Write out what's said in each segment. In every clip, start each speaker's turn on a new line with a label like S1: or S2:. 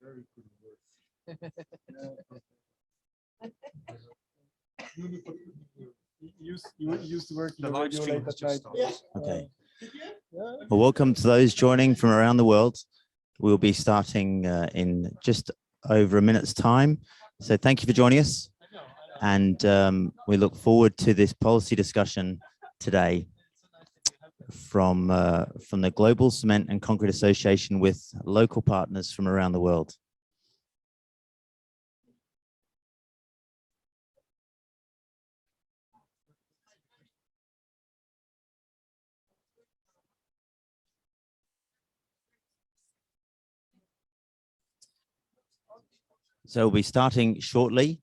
S1: You used to work in the live stream late at night.
S2: Okay. Well, welcome to those joining from around the world. We'll be starting in just over a minute's time. So thank you for joining us. And we look forward to this policy discussion today from the Global Cement and Concrete Association with local partners from around the world. So we'll be starting shortly.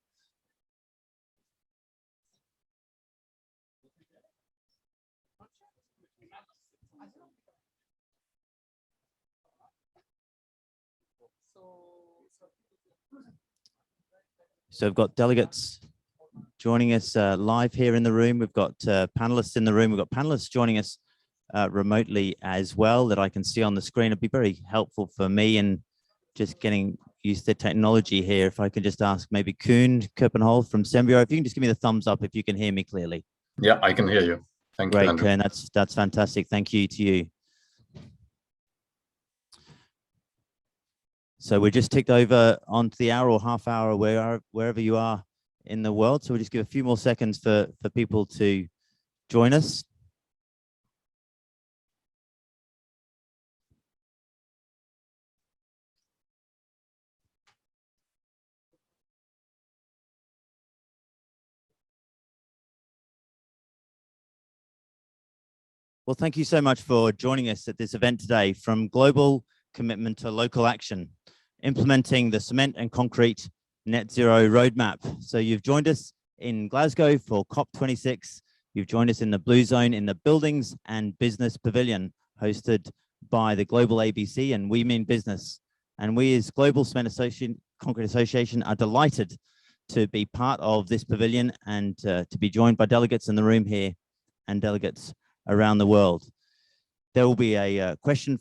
S2: So we've got delegates joining us live here in the room. We've got panelists in the room. We've got panelists joining us remotely as well that I can see on the screen. It'd be very helpful for me in just getting used to technology here. If I could just ask maybe Koen Kopenhol from Sembio, if you can just give me the thumbs up if you can hear me clearly.
S3: Yeah, I can hear you. Thank you,
S2: Great, Koen, that's fantastic. Thank you to you. So we just ticked over onto the hour or half hour wherever you are in the world. So we'll just give a few more seconds for people to join us. Well, thank you so much for joining us at this event today from Global Commitment to Local Action, implementing the Cement and Concrete Net Zero Roadmap. So you've joined us in Glasgow for COP26. You've joined us in the Blue Zone in the Buildings and Business Pavilion, hosted by the Global ABC and We Mean Business. And we as Global Cement Concrete Association are delighted to be part of this pavilion and to be joined by delegates in the room here and delegates around the world. There will be a question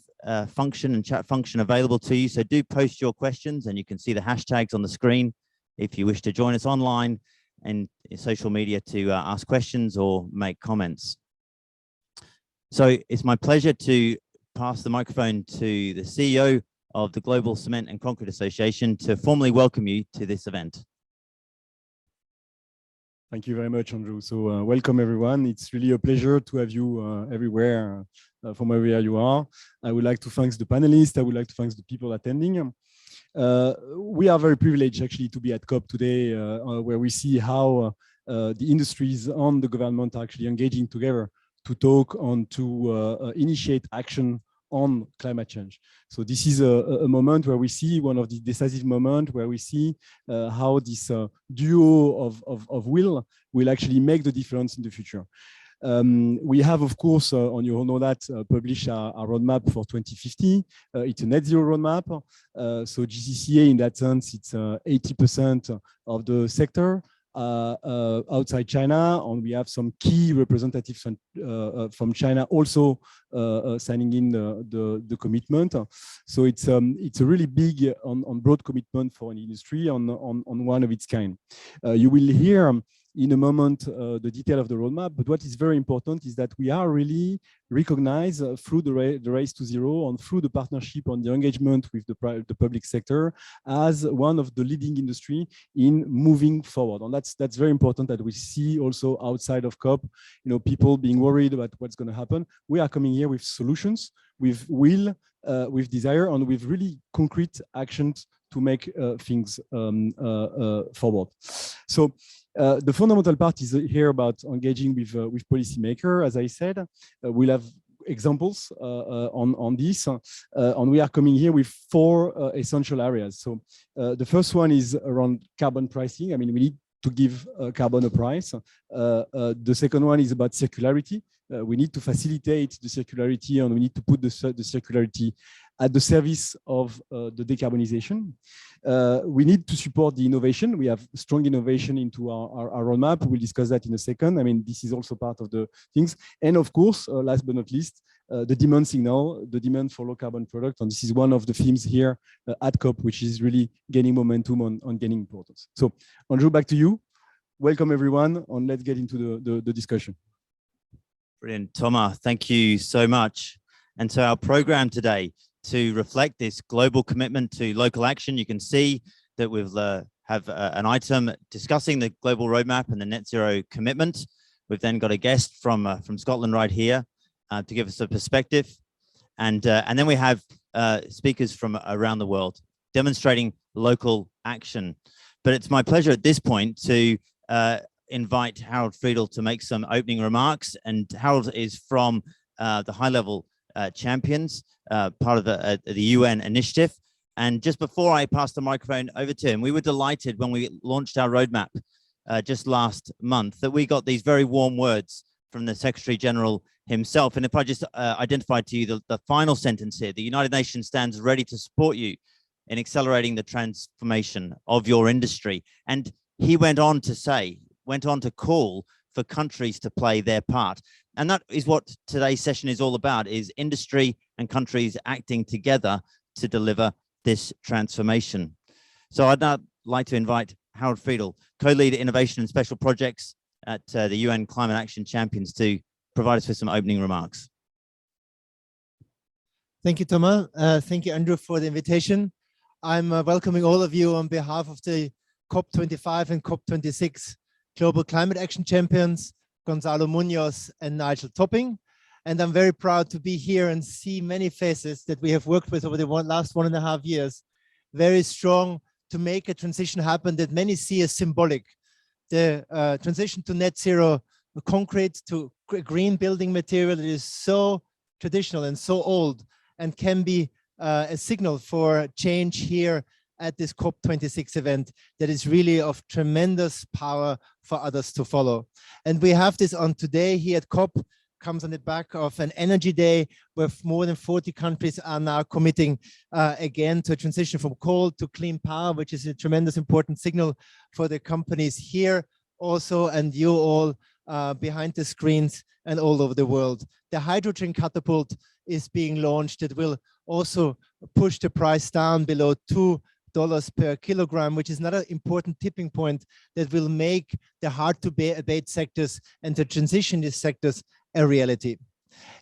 S2: function and chat function available to you, so do post your questions, and you can see the hashtags on the screen if you wish to join us online and social media to ask questions or make comments. So it's my pleasure to pass the microphone to the CEO of the Global Cement and Concrete Association to formally welcome you to this event.
S1: Thank you very much, Andrew. So welcome, everyone. It's really a pleasure to have you everywhere from wherever you are. I would like to thank the panelists. I would like to thank the people attending. We are very privileged, actually, to be at COP today, where we see how the industries and the government are actually engaging together to talk and to initiate action on climate change. So this is a moment where we see one of the decisive moments where we see how this duo of will actually make the difference in the future. We have, of course, and you all know that, published our roadmap for 2050. It's a net zero roadmap. So GCCA, in that sense, it's 80% of the sector outside China, and we have some key representatives from China also signing in the commitment. So it's a really big and broad commitment for an industry on one of its kind. You will hear in a moment the detail of the roadmap, but what is very important is that we are really recognized through the race to zero and through the partnership and the engagement with the public sector as one of the leading industry in moving forward. And that's very important that we see also outside of COP, people being worried about what's going to happen. We are coming here with solutions, with will, with desire, and with really concrete actions to make things forward. So the fundamental part is here about engaging with policymakers. As I said, we'll have examples on this, and we are coming here with 4 essential areas. So the first one is around carbon pricing. I mean, we need to give carbon a price. The second one is about circularity. We need to facilitate the circularity, and we need to put the circularity at the service of the decarbonization. We need to support the innovation. We have strong innovation into our roadmap. We'll discuss that in a second. I mean, this is also part of the things. And of course, last but not least, the demand signal, the demand for low carbon product. And this is one of the themes here at COP, which is really gaining momentum on gaining importance. So Andrew, back to you. Welcome everyone, and let's get into the discussion.
S2: Brilliant, Thomas, thank you so much. And so our program today, to reflect this global commitment to local action, you can see that we've have an item discussing the global roadmap and the net zero commitment. We've then got a guest from Scotland right here to give us a perspective. And then we have speakers from around the world demonstrating local action. But it's my pleasure at this point to invite Harold Friedel to make some opening remarks. And Harold is from the high-level champions, part of the UN initiative. And just before I pass the microphone over to him, we were delighted when we launched our roadmap just last month that we got these very warm words from the Secretary General himself. And if I just identify to you the final sentence here, the United Nations stands ready to support you in accelerating the transformation of your industry. And he went on to call for countries to play their part. And that is what today's session is all about, is industry and countries acting together to deliver this transformation. So I'd now like to invite Harold Friedel, co-leader innovation and special projects at the UN Climate Action Champions, to provide us with some opening remarks.
S4: Thank you, Thomas. Thank you, Andrew, for the invitation. I'm welcoming all of you on behalf of the COP25 and COP26 Global Climate Action Champions, Gonzalo Munoz and Nigel Topping. And I'm very proud to be here and see many faces that we have worked with over the last 1.5 years, very strong to make a transition happen that many see as symbolic. The transition to net zero concrete, to green building material that is so traditional and so old, and can be a signal for change here at this COP26 event that is really of tremendous power for others to follow. And we have this on today here at COP, comes on the back of an energy day where more than 40 countries are now committing again to a transition from coal to clean power, which is a tremendous important signal for the companies here also, and you all behind the screens and all over the world. The hydrogen catapult is being launched. It will also push the price down below $2 per kilogram, which is another important tipping point that will make the hard to abate sectors and to transition these sectors a reality.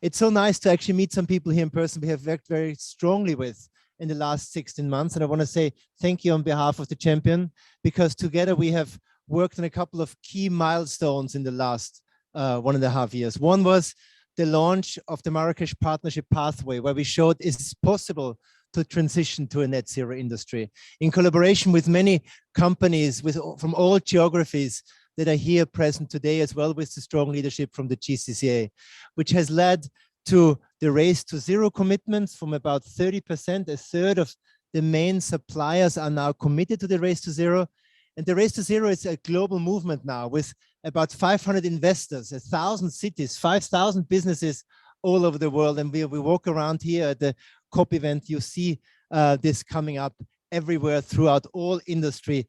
S4: It's so nice to actually meet some people here in person we have worked very strongly with in the last 16 months. And I want to say thank you on behalf of the champion, because together we have worked on a couple of key milestones in the last 1.5 years. One was the launch of the Marrakech Partnership Pathway, where we showed it's possible to transition to a net zero industry in collaboration with many companies from all geographies that are here present today, as well with the strong leadership from the GCCA, which has led to the race to zero commitments from about 30%. A third of the main suppliers are now committed to the race to zero. And the race to zero is a global movement now with about 500 investors, 1,000 cities, 5,000 businesses all over the world. And we walk around here at the COP event, you see this coming up everywhere throughout all industry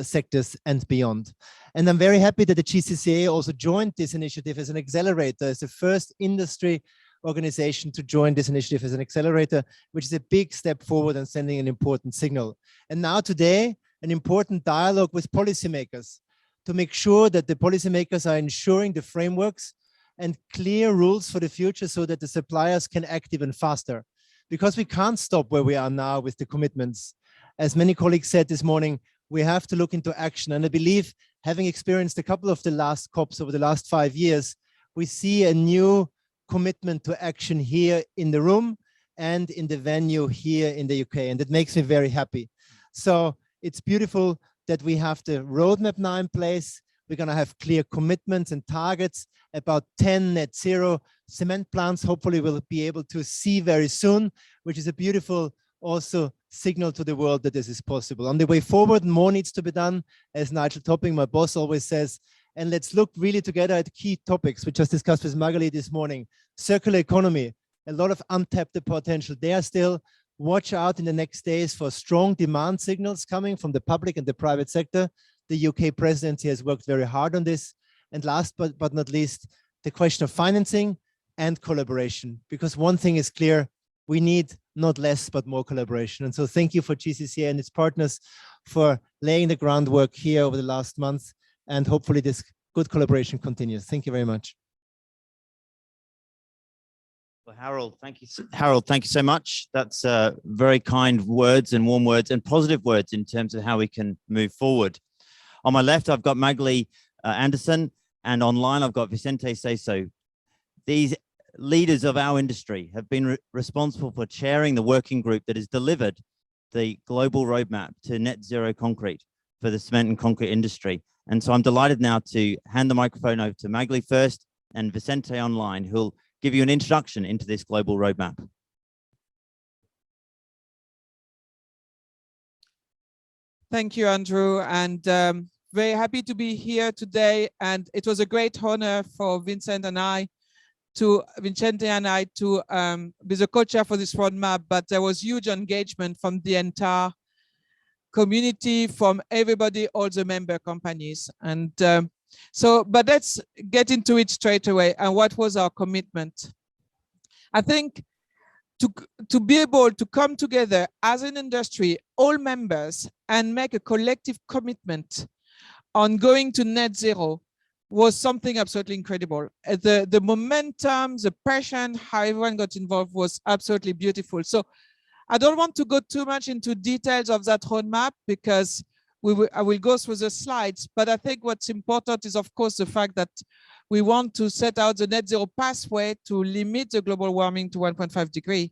S4: sectors and beyond. And I'm very happy that the GCCA also joined this initiative as an accelerator, as the first industry organization to join this initiative as an accelerator, which is a big step forward and sending an important signal. And now today, an important dialogue with policymakers to make sure that the policymakers are ensuring the frameworks and clear rules for the future so that the suppliers can act even faster. Because we can't stop where we are now with the commitments. As many colleagues said this morning, we have to look into action. And I believe, having experienced a couple of the last COPs over the last 5 years, we see a new commitment to action here in the room and in the venue here in the UK. And that makes me very happy. So it's beautiful that we have the roadmap now in place. We're going to have clear commitments and targets, about 10 net zero cement plants. Hopefully we'll be able to see very soon, which is a beautiful also signal to the world that this is possible. On the way forward, more needs to be done, as Nigel Topping, my boss, always says. And let's look really together at key topics, we just discussed with Magali this morning. Circular economy, a lot of untapped potential there still. Watch out in the next days for strong demand signals coming from the public and the private sector. The UK presidency has worked very hard on this. And last but not least, the question of financing and collaboration, because one thing is clear, we need not less, but more collaboration. And so thank you for GCCA and its partners for laying the groundwork here over the last month, and hopefully this good collaboration continues. Thank you very much.
S2: Well, Harold, thank you. Harold, thank you so much. That's very kind words and warm words and positive words in terms of how we can move forward. On my left, I've got Magli Anderson, and online I've got Vicente Seso. These leaders of our industry have been responsible for chairing the working group that has delivered the global roadmap to net zero concrete for the cement and concrete industry. And so I'm delighted now to hand the microphone over to Magli first and Vicente online, who'll give you an introduction into this global roadmap.
S5: Thank you, Andrew, and very happy to be here today. And it was a great honor for Vicente and I to be the co-chair for this roadmap, but there was huge engagement from the entire community, from everybody, all the member companies. And but let's get into it straight away. And what was our commitment? I think to be able to come together as an industry, all members, and make a collective commitment on going to net zero was something absolutely incredible. The momentum, the passion, how everyone got involved was absolutely beautiful. So I don't want to go too much into details of that roadmap because I will go through the slides, but I think what's important is, of course, the fact that we want to set out the net zero pathway to limit the global warming to 1.5 degrees.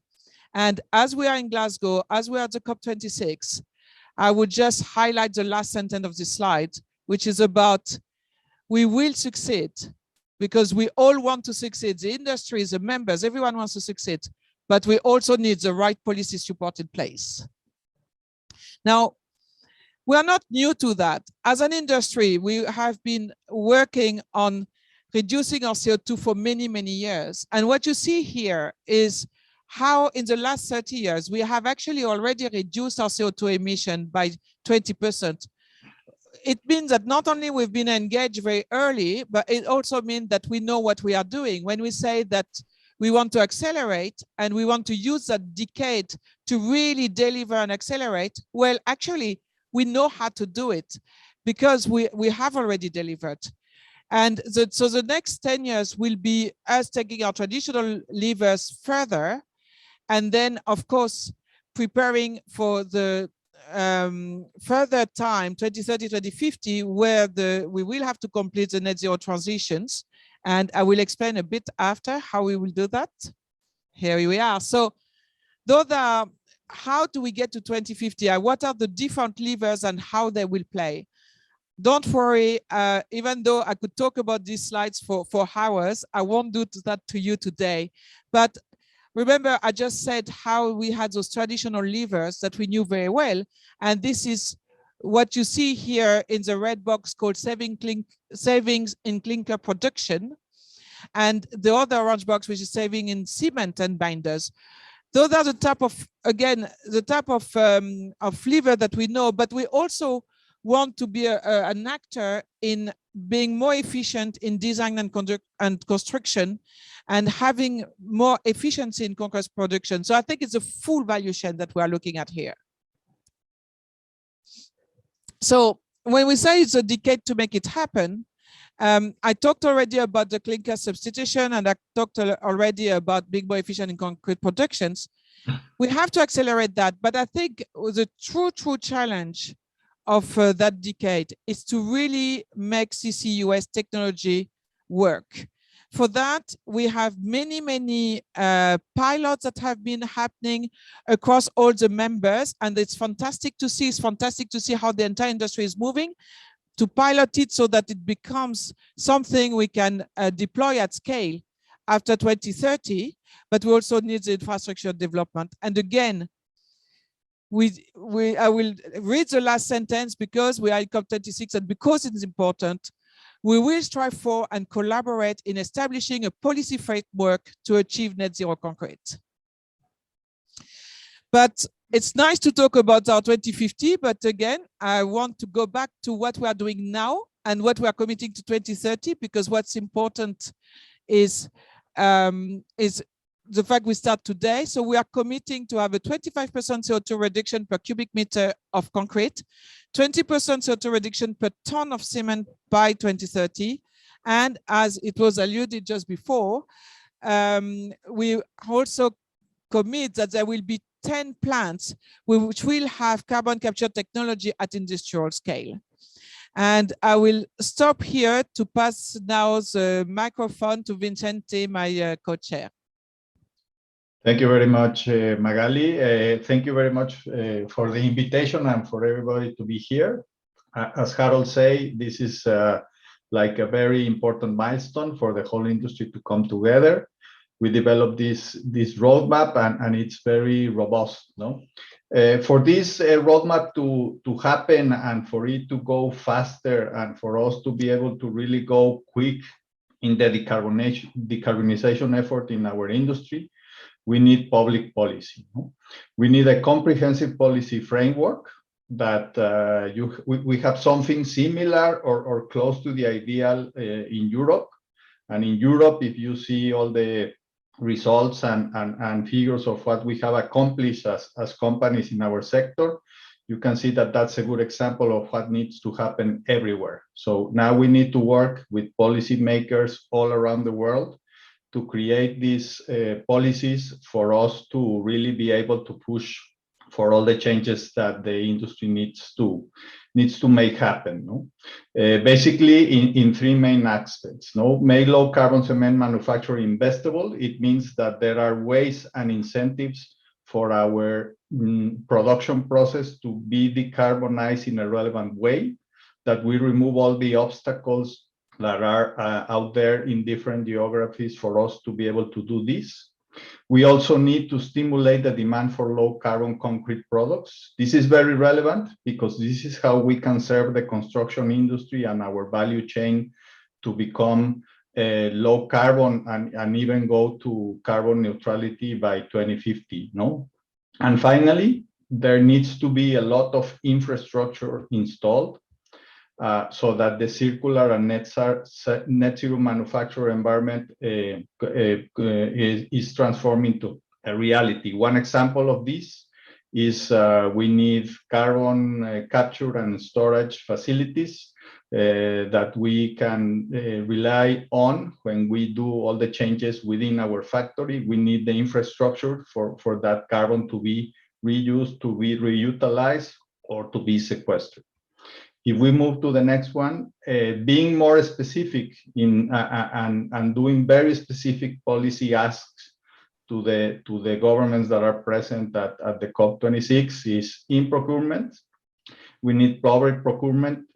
S5: And as we are in Glasgow, as we are at the COP26, I would just highlight the last sentence of this slide, which is about we will succeed because we all want to succeed. The industry, the members, everyone wants to succeed, but we also need the right policy support in place. Now, we are not new to that. As an industry, we have been working on reducing our CO2 for many, many years. And what you see here is how in the last 30 years, we have actually already reduced our CO2 emission by 20%. It means that not only we've been engaged very early, but it also means that we know what we are doing. When we say that we want to accelerate and we want to use that decade to really deliver and accelerate, well, actually, we know how to do it because we have already delivered. And so the next 10 years will be us taking our traditional levers further, and then, of course, preparing for the further time, 2030, 2050, where we will have to complete the net zero transitions. And I will explain a bit after how we will do that. Here we are. So those are, how do we get to 2050? What are the different levers and how they will play? Don't worry, even though I could talk about these slides for hours, I won't do that to you today. But remember, I just said how we had those traditional levers that we knew very well. And this is what you see here in the red box called savings in clinker production. And the other orange box, which is saving in cement and binders. Those are the type of, again, the type of lever that we know, but we also want to be an actor in being more efficient in design and construction and having more efficiency in concrete production. So I think it's a full value chain that we are looking at here. So when we say it's a decade to make it happen, I talked already about the clinker substitution, and I talked already about being more efficient in concrete productions. We have to accelerate that, but I think the true challenge of that decade is to really make CCUS technology work. For that, we have many pilots that have been happening across all the members, and it's fantastic to see. It's fantastic to see how the entire industry is moving to pilot it so that it becomes something we can deploy at scale after 2030, but we also need the infrastructure development. And again, I will read the last sentence because we are in COP26 and because it's important. We will strive for and collaborate in establishing a policy framework to achieve net zero concrete. But it's nice to talk about our 2050, but again, I want to go back to what we are doing now and what we are committing to 2030, because what's important is is the fact we start today. So we are committing to have a 25% CO2 reduction per cubic meter of concrete, 20% CO2 reduction per ton of cement by 2030. And as it was alluded just before, we also commit that there will be 10 plants which will have carbon capture technology at industrial scale. And I will stop here to pass now the microphone to Vicente, my co-chair.
S6: Thank you very much, Magali. Thank you very much for the invitation and for everybody to be here. As Harold said, this is like a very important milestone for the whole industry to come together. We developed this roadmap and it's very robust. No? For this roadmap to happen and for it to go faster and for us to be able to really go quick in the decarbonization effort in our industry, we need public policy. No? We need a comprehensive policy framework that we have something similar or close to the ideal in Europe. And in Europe, if you see all the results and figures of what we have accomplished as companies in our sector, you can see that that's a good example of what needs to happen everywhere. So now we need to work with policymakers all around the world to create these policies for us to really be able to push for all the changes that the industry needs to make happen. No? Basically, in three main aspects. No? Make low carbon cement manufacturing investable. It means that there are ways and incentives for our production process to be decarbonized in a relevant way, that we remove all the obstacles that are out there in different geographies for us to be able to do this. We also need to stimulate the demand for low carbon concrete products. This is very relevant because this is how we can serve the construction industry and our value chain to become low carbon and even go to carbon neutrality by 2050. No? And finally, there needs to be a lot of infrastructure installed so that the circular and net zero manufacturing environment is transforming to a reality. One example of this is we need carbon capture and storage facilities that we can rely on when we do all the changes within our factory. We need the infrastructure for that carbon to be reused, to be reutilized, or to be sequestered. If we move to the next one, being more specific in and doing very specific policy asks to the governments that are present at the COP26 is in procurement. We need public procurement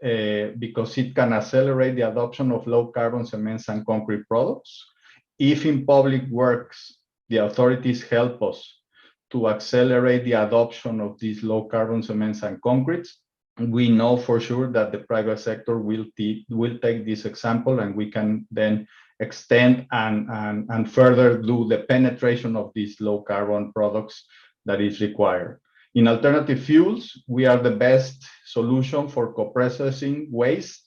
S6: because it can accelerate the adoption of low carbon cements and concrete products. If in public works, the authorities help us to accelerate the adoption of these low carbon cements and concretes, we know for sure that the private sector will take this example, and we can then extend and further do the penetration of these low carbon products that is required. In alternative fuels, we are the best solution for co-processing waste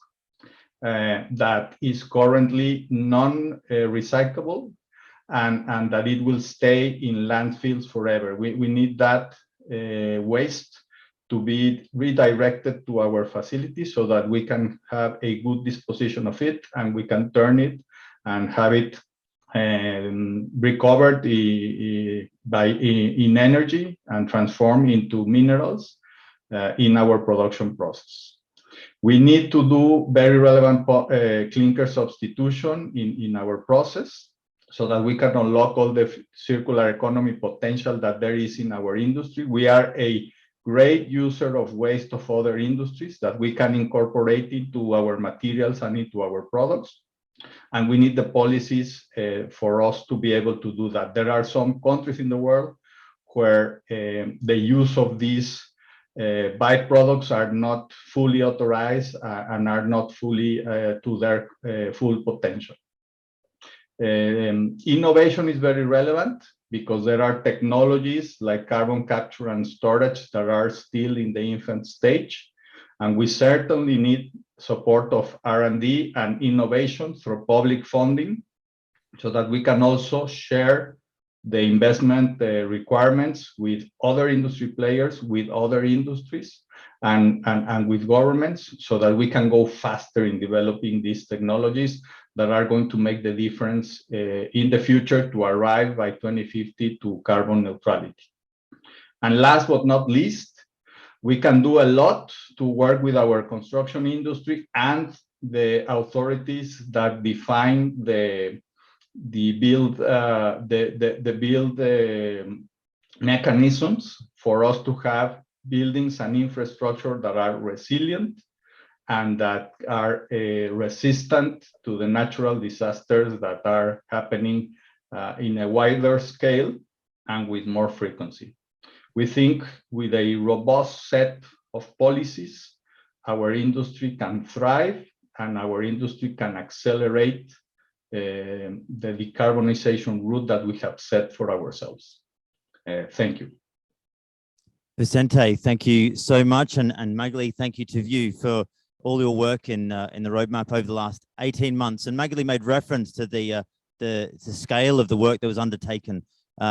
S6: that is currently non-recyclable and that it will stay in landfills forever. We need that waste to be redirected to our facilities so that we can have a good disposition of it and we can turn it and have it recovered in energy and transformed into minerals in our production process. We need to do very relevant clinker substitution in our process so that we can unlock all the circular economy potential that there is in our industry. We are a great user of waste of other industries that we can incorporate into our materials and into our products. And we need the policies for us to be able to do that. There are some countries in the world where the use of these byproducts are not fully authorized and are not fully to their full potential. Innovation is very relevant because there are technologies like carbon capture and storage that are still in the infant stage. And we certainly need support of R&D and innovation through public funding so that we can also share the investment requirements with other industry players, with other industries, and with governments, so that we can go faster in developing these technologies that are going to make the difference in the future to arrive by 2050 to carbon neutrality. And last but not least, we can do a lot to work with our construction industry and the authorities that define the build mechanisms for us to have buildings and infrastructure that are resilient and that are resistant to the natural disasters that are happening in a wider scale and with more frequency. We think with a robust set of policies, our industry can thrive and our industry can accelerate the decarbonization route that we have set for ourselves. Thank you.
S2: Vicente, thank you so much. And Magali, thank you to you for all your work in the roadmap over the last 18 months. And Magali made reference to the scale of the work that was undertaken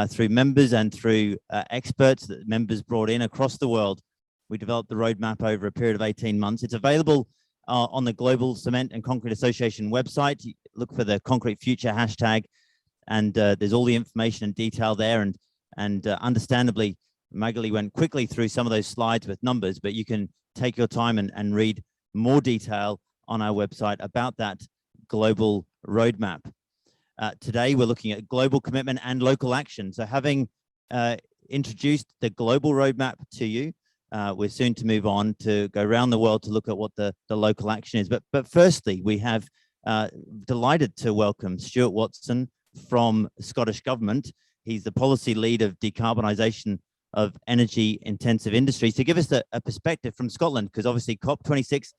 S2: through members and through experts that members brought in across the world. We developed the roadmap over a period of 18 months. It's available on the Global Cement and Concrete Association website. Look for the Concrete Future hashtag, and there's all the information and detail there. And understandably, Magali went quickly through some of those slides with numbers, but you can take your time and read more detail on our website about that global roadmap. Today, we're looking at global commitment and local action. So having introduced the global roadmap to you, we're soon to move on to go around the world to look at what the local action is. But firstly, we have delighted to welcome Stuart Watson from the Scottish Government. He's the policy lead of decarbonisation of energy intensive industries, to give us a perspective from Scotland, because obviously COP26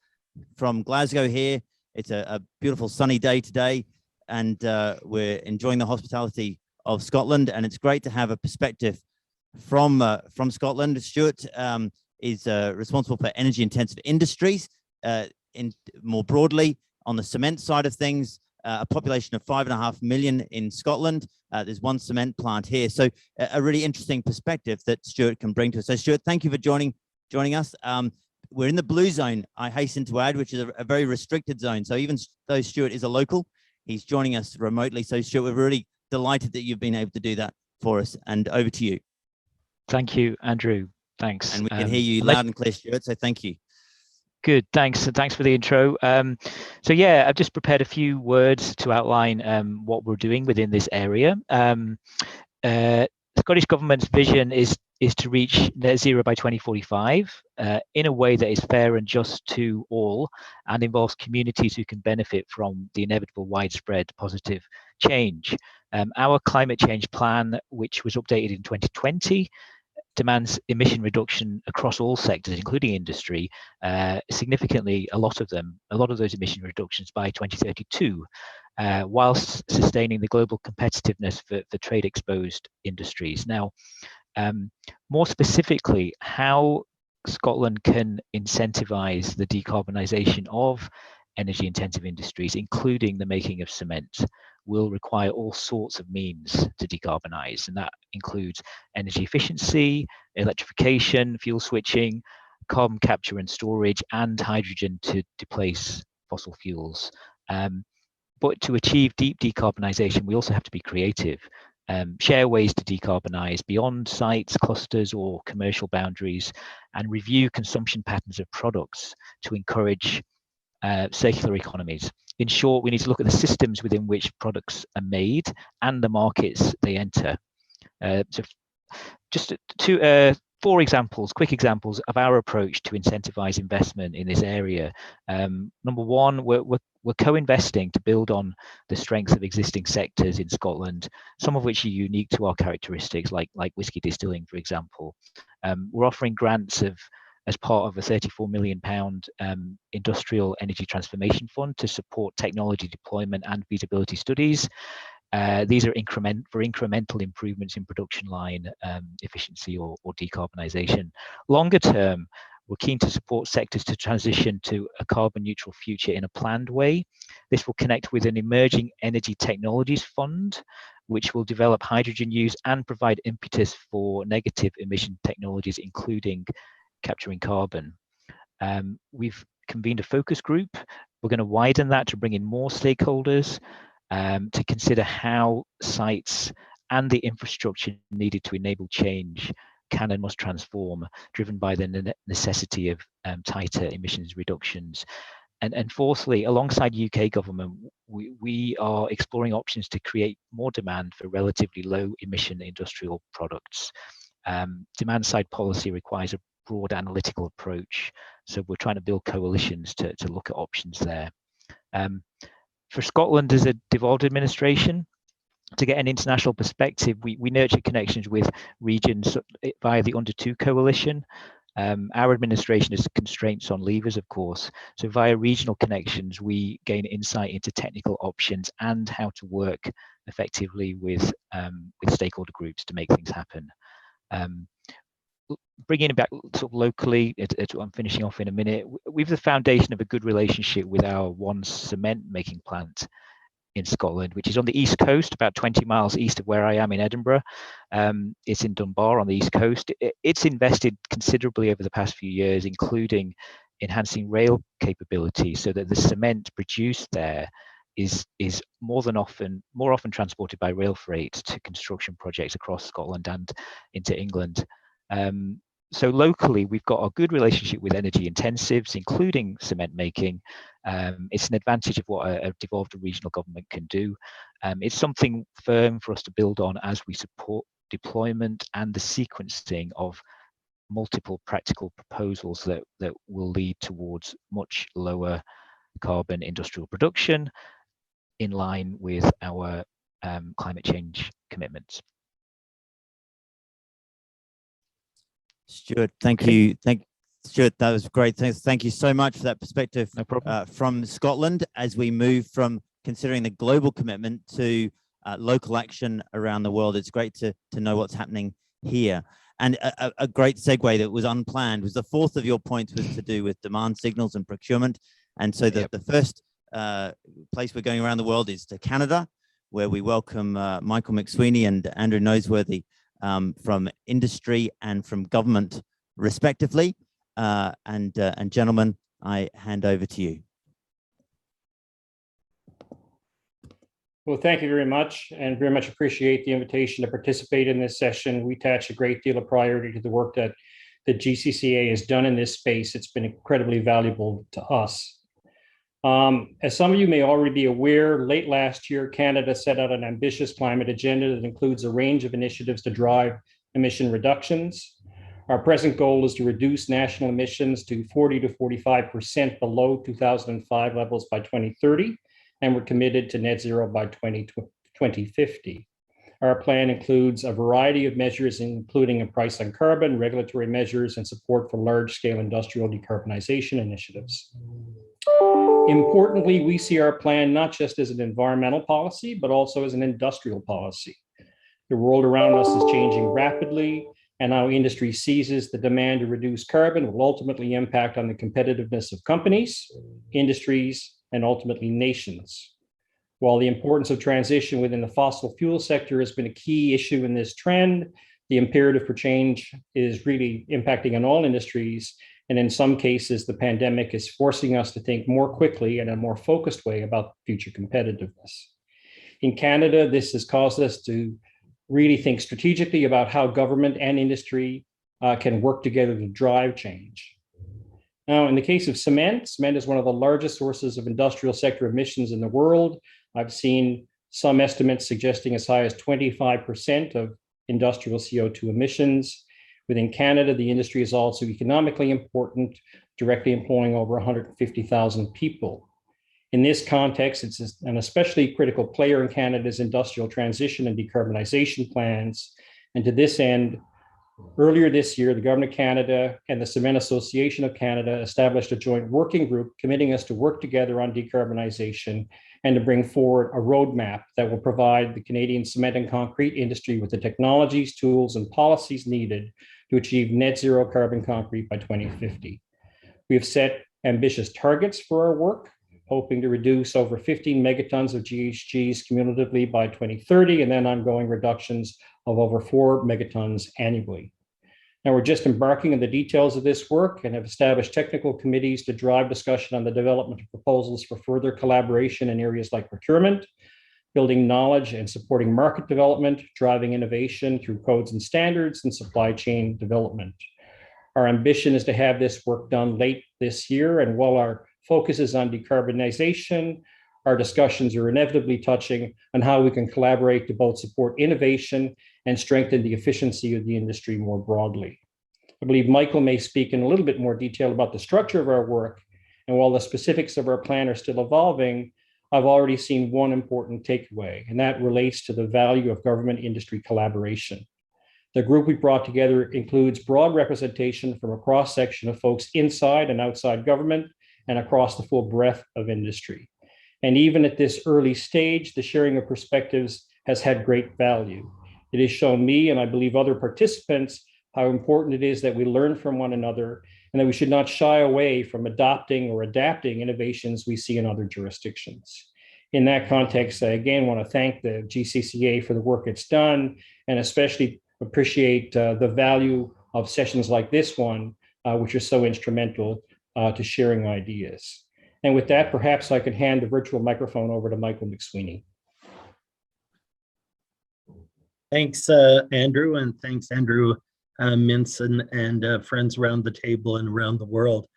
S2: from Glasgow here, it's a beautiful sunny day today, and we're enjoying the hospitality of Scotland, and it's great to have a perspective from Scotland. Stuart is responsible for energy intensive industries more broadly on the cement side of things. A population of 5.5 million in Scotland. There's one cement plant here. So a really interesting perspective that Stuart can bring to us. So Stuart, thank you for joining us. We're in the blue zone, I hasten to add, which is a very restricted zone. So even though Stuart is a local, he's joining us remotely. So Stuart, we're really delighted that you've been able to do that for us, and over to you.
S7: Thank you, Andrew. Thanks.
S2: And we can hear you loud and clear, Stuart, so thank you.
S7: Good, thanks. Thanks for the intro. So yeah, I've just prepared a few words to outline what we're doing within this area. The Scottish Government's vision is to reach net zero by 2045 in a way that is fair and just to all, and involves communities who can benefit from the inevitable widespread positive change. Our climate change plan, which was updated in 2020, demands emission reduction across all sectors, including industry, significantly, a lot of those emission reductions by 2032, whilst sustaining the global competitiveness for trade exposed industries. Now, more specifically, how Scotland can incentivize the decarbonisation of energy intensive industries, including the making of cement, will require all sorts of means to decarbonise, and that includes energy efficiency, electrification, fuel switching, carbon capture and storage, and hydrogen to displace fossil fuels. But to achieve deep decarbonisation, we also have to be creative, share ways to decarbonise beyond sites, clusters, or commercial boundaries, and review consumption patterns of products to encourage circular economies. In short, we need to look at the systems within which products are made and the markets they enter. So just four examples, quick examples of our approach to incentivize investment in this area. Number one, we're co-investing to build on the strengths of existing sectors in Scotland, some of which are unique to our characteristics, like whisky distilling, for example. We're offering grants as part of a £34 million industrial energy transformation fund to support technology deployment and feasibility studies. These are incremental improvements in production line efficiency or decarbonisation. Longer term, We're keen to support sectors to transition to a carbon neutral future in a planned way. This will connect with an emerging energy technologies fund, which will develop hydrogen use and provide impetus for negative emission technologies, including capturing carbon. We've convened a focus group. We're going to widen that to bring in more stakeholders to consider how sites and the infrastructure needed to enable change can and must transform, driven by the necessity of tighter emissions reductions. And fourthly, alongside UK government, we are exploring options to create more demand for relatively low emission industrial products. Demand side policy requires a broad analytical approach, so we're trying to build coalitions to look at options there. For Scotland as a devolved administration, to get an international perspective, we nurture connections with regions via the Under 2 coalition. Our administration has constraints on levers, of course. So via regional connections, we gain insight into technical options and how to work effectively with stakeholder groups to make things happen. Bringing it back sort of locally, I'm finishing off in a minute. We've the foundation of a good relationship with our one cement making plant in Scotland, which is on the east coast, about 20 miles east of where I am in Edinburgh. It's in Dunbar on the east coast. It's invested considerably over the past few years, including enhancing rail capability so that the cement produced there is more often transported by rail freight to construction projects across Scotland and into England. So locally, we've got a good relationship with energy intensives, including cement making. It's an advantage of what a devolved regional government can do. It's something firm for us to build on as we support deployment and the sequencing of multiple practical proposals that will lead towards much lower carbon industrial production in line with our climate change commitments.
S2: Stuart, thank you. Stuart, that was great. Thank you so much for that perspective.
S7: No problem.
S2: From Scotland, as we move from considering the global commitment to local action around the world. It's great to know what's happening here. And a great segue that was unplanned was the fourth of your points was to do with demand signals and procurement. And so the first place we're going around the world is to Canada, where we welcome Michael McSweeney and Andrew Noseworthy from industry and from government, respectively. And gentlemen, I hand over to you.
S8: Well, thank you very much, and very much appreciate the invitation to participate in this session. We attach a great deal of priority to the work that the GCCA has done in this space. It's been incredibly valuable to us. As some of you may already be aware, late last year, Canada set out an ambitious climate agenda that includes a range of initiatives to drive emission reductions. Our present goal is to reduce national emissions to 40 to 45% below 2005 levels by 2030, and we're committed to net zero by 2050. Our plan includes a variety of measures, including a price on carbon, regulatory measures, and support for large-scale industrial decarbonization initiatives. Importantly, we see our plan not just as an environmental policy, but also as an industrial policy. The world around us is changing rapidly, and our industry seizes the demand to reduce carbon will ultimately impact on the competitiveness of companies, industries, and ultimately nations. While the importance of transition within the fossil fuel sector has been a key issue in this trend, the imperative for change is really impacting on all industries. And in some cases, the pandemic is forcing us to think more quickly and in a more focused way about future competitiveness. In Canada, this has caused us to really think strategically about how government and industry can work together to drive change. Now, in the case of cement, cement is one of the largest sources of industrial sector emissions in the world. I've seen some estimates suggesting as high as 25% of industrial CO2 emissions. Within Canada, the industry is also economically important, directly employing over 150,000 people. In this context, it's an especially critical player in Canada's industrial transition and decarbonization plans. And to this end, earlier this year, the Government of Canada and the Cement Association of Canada established a joint working group committing us to work together on decarbonization and to bring forward a roadmap that will provide the Canadian cement and concrete industry with the technologies, tools, and policies needed to achieve net zero carbon concrete by 2050. We have set ambitious targets for our work, hoping to reduce over 15 megatons of GHGs cumulatively by 2030, and then ongoing reductions of over 4 megatons annually. Now, we're just embarking on the details of this work and have established technical committees to drive discussion on the development of proposals for further collaboration in areas like procurement, building knowledge and supporting market development, driving innovation through codes and standards, and supply chain development. Our ambition is to have this work done late this year, and while our focus is on decarbonization, our discussions are inevitably touching on how we can collaborate to both support innovation and strengthen the efficiency of the industry more broadly. I believe Michael may speak in a little bit more detail about the structure of our work, and while the specifics of our plan are still evolving, I've already seen one important takeaway, and that relates to the value of government-industry collaboration. The group we brought together includes broad representation from a cross-section of folks inside and outside government and across the full breadth of industry. And even at this early stage, the sharing of perspectives has had great value. It has shown me, and I believe other participants, how important it is that we learn from one another and that we should not shy away from adopting or adapting innovations we see in other jurisdictions. In that context, I again want to thank the GCCA for the work it's done, and especially appreciate the value of sessions like this one, which are so instrumental to sharing ideas. And with that, perhaps I could hand the virtual microphone over to Michael McSweeney.
S9: Thanks, Andrew, and thanks, Andrew Minson and friends around the table and around the world.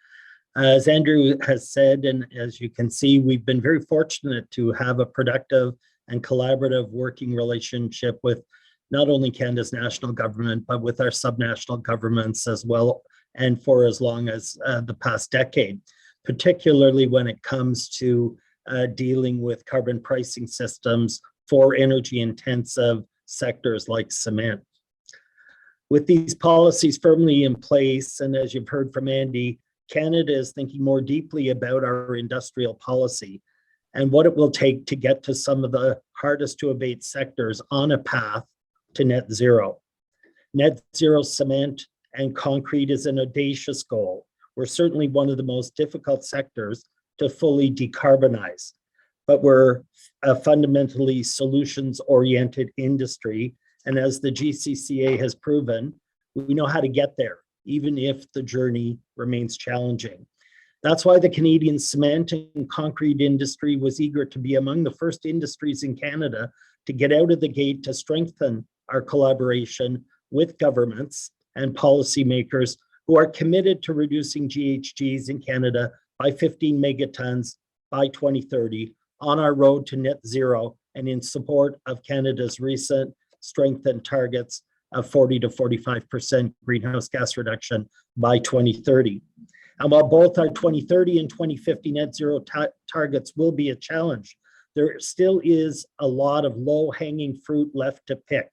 S9: As Andrew has said, and as you can see, we've been very fortunate to have a productive and collaborative working relationship with not only Canada's national government, but with our subnational governments as well, and for as long as the past decade, particularly when it comes to dealing with carbon pricing systems for energy-intensive sectors like cement. With these policies firmly in place, and as you've heard from Andy, Canada is thinking more deeply about our industrial policy and what it will take to get to some of the hardest to abate sectors on a path to net zero. Net zero cement and concrete is an audacious goal. We're certainly one of the most difficult sectors to fully decarbonize, but we're a fundamentally solutions-oriented industry. And as the GCCA has proven, we know how to get there, even if the journey remains challenging. That's why the Canadian cement and concrete industry was eager to be among the first industries in Canada to get out of the gate to strengthen our collaboration with governments and policymakers who are committed to reducing GHGs in Canada by 15 megatons by 2030 on our road to net zero, and in support of Canada's recent strengthened targets of 40 to 45% greenhouse gas reduction by 2030. And while both our 2030 and 2050 net zero targets will be a challenge, there still is a lot of low-hanging fruit left to pick.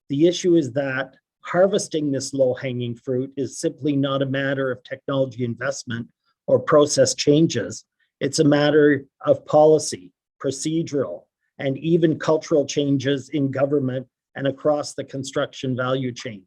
S9: The issue is that harvesting this low-hanging fruit is simply not a matter of technology investment or process changes. It's a matter of policy, procedural, and even cultural changes in government and across the construction value chain.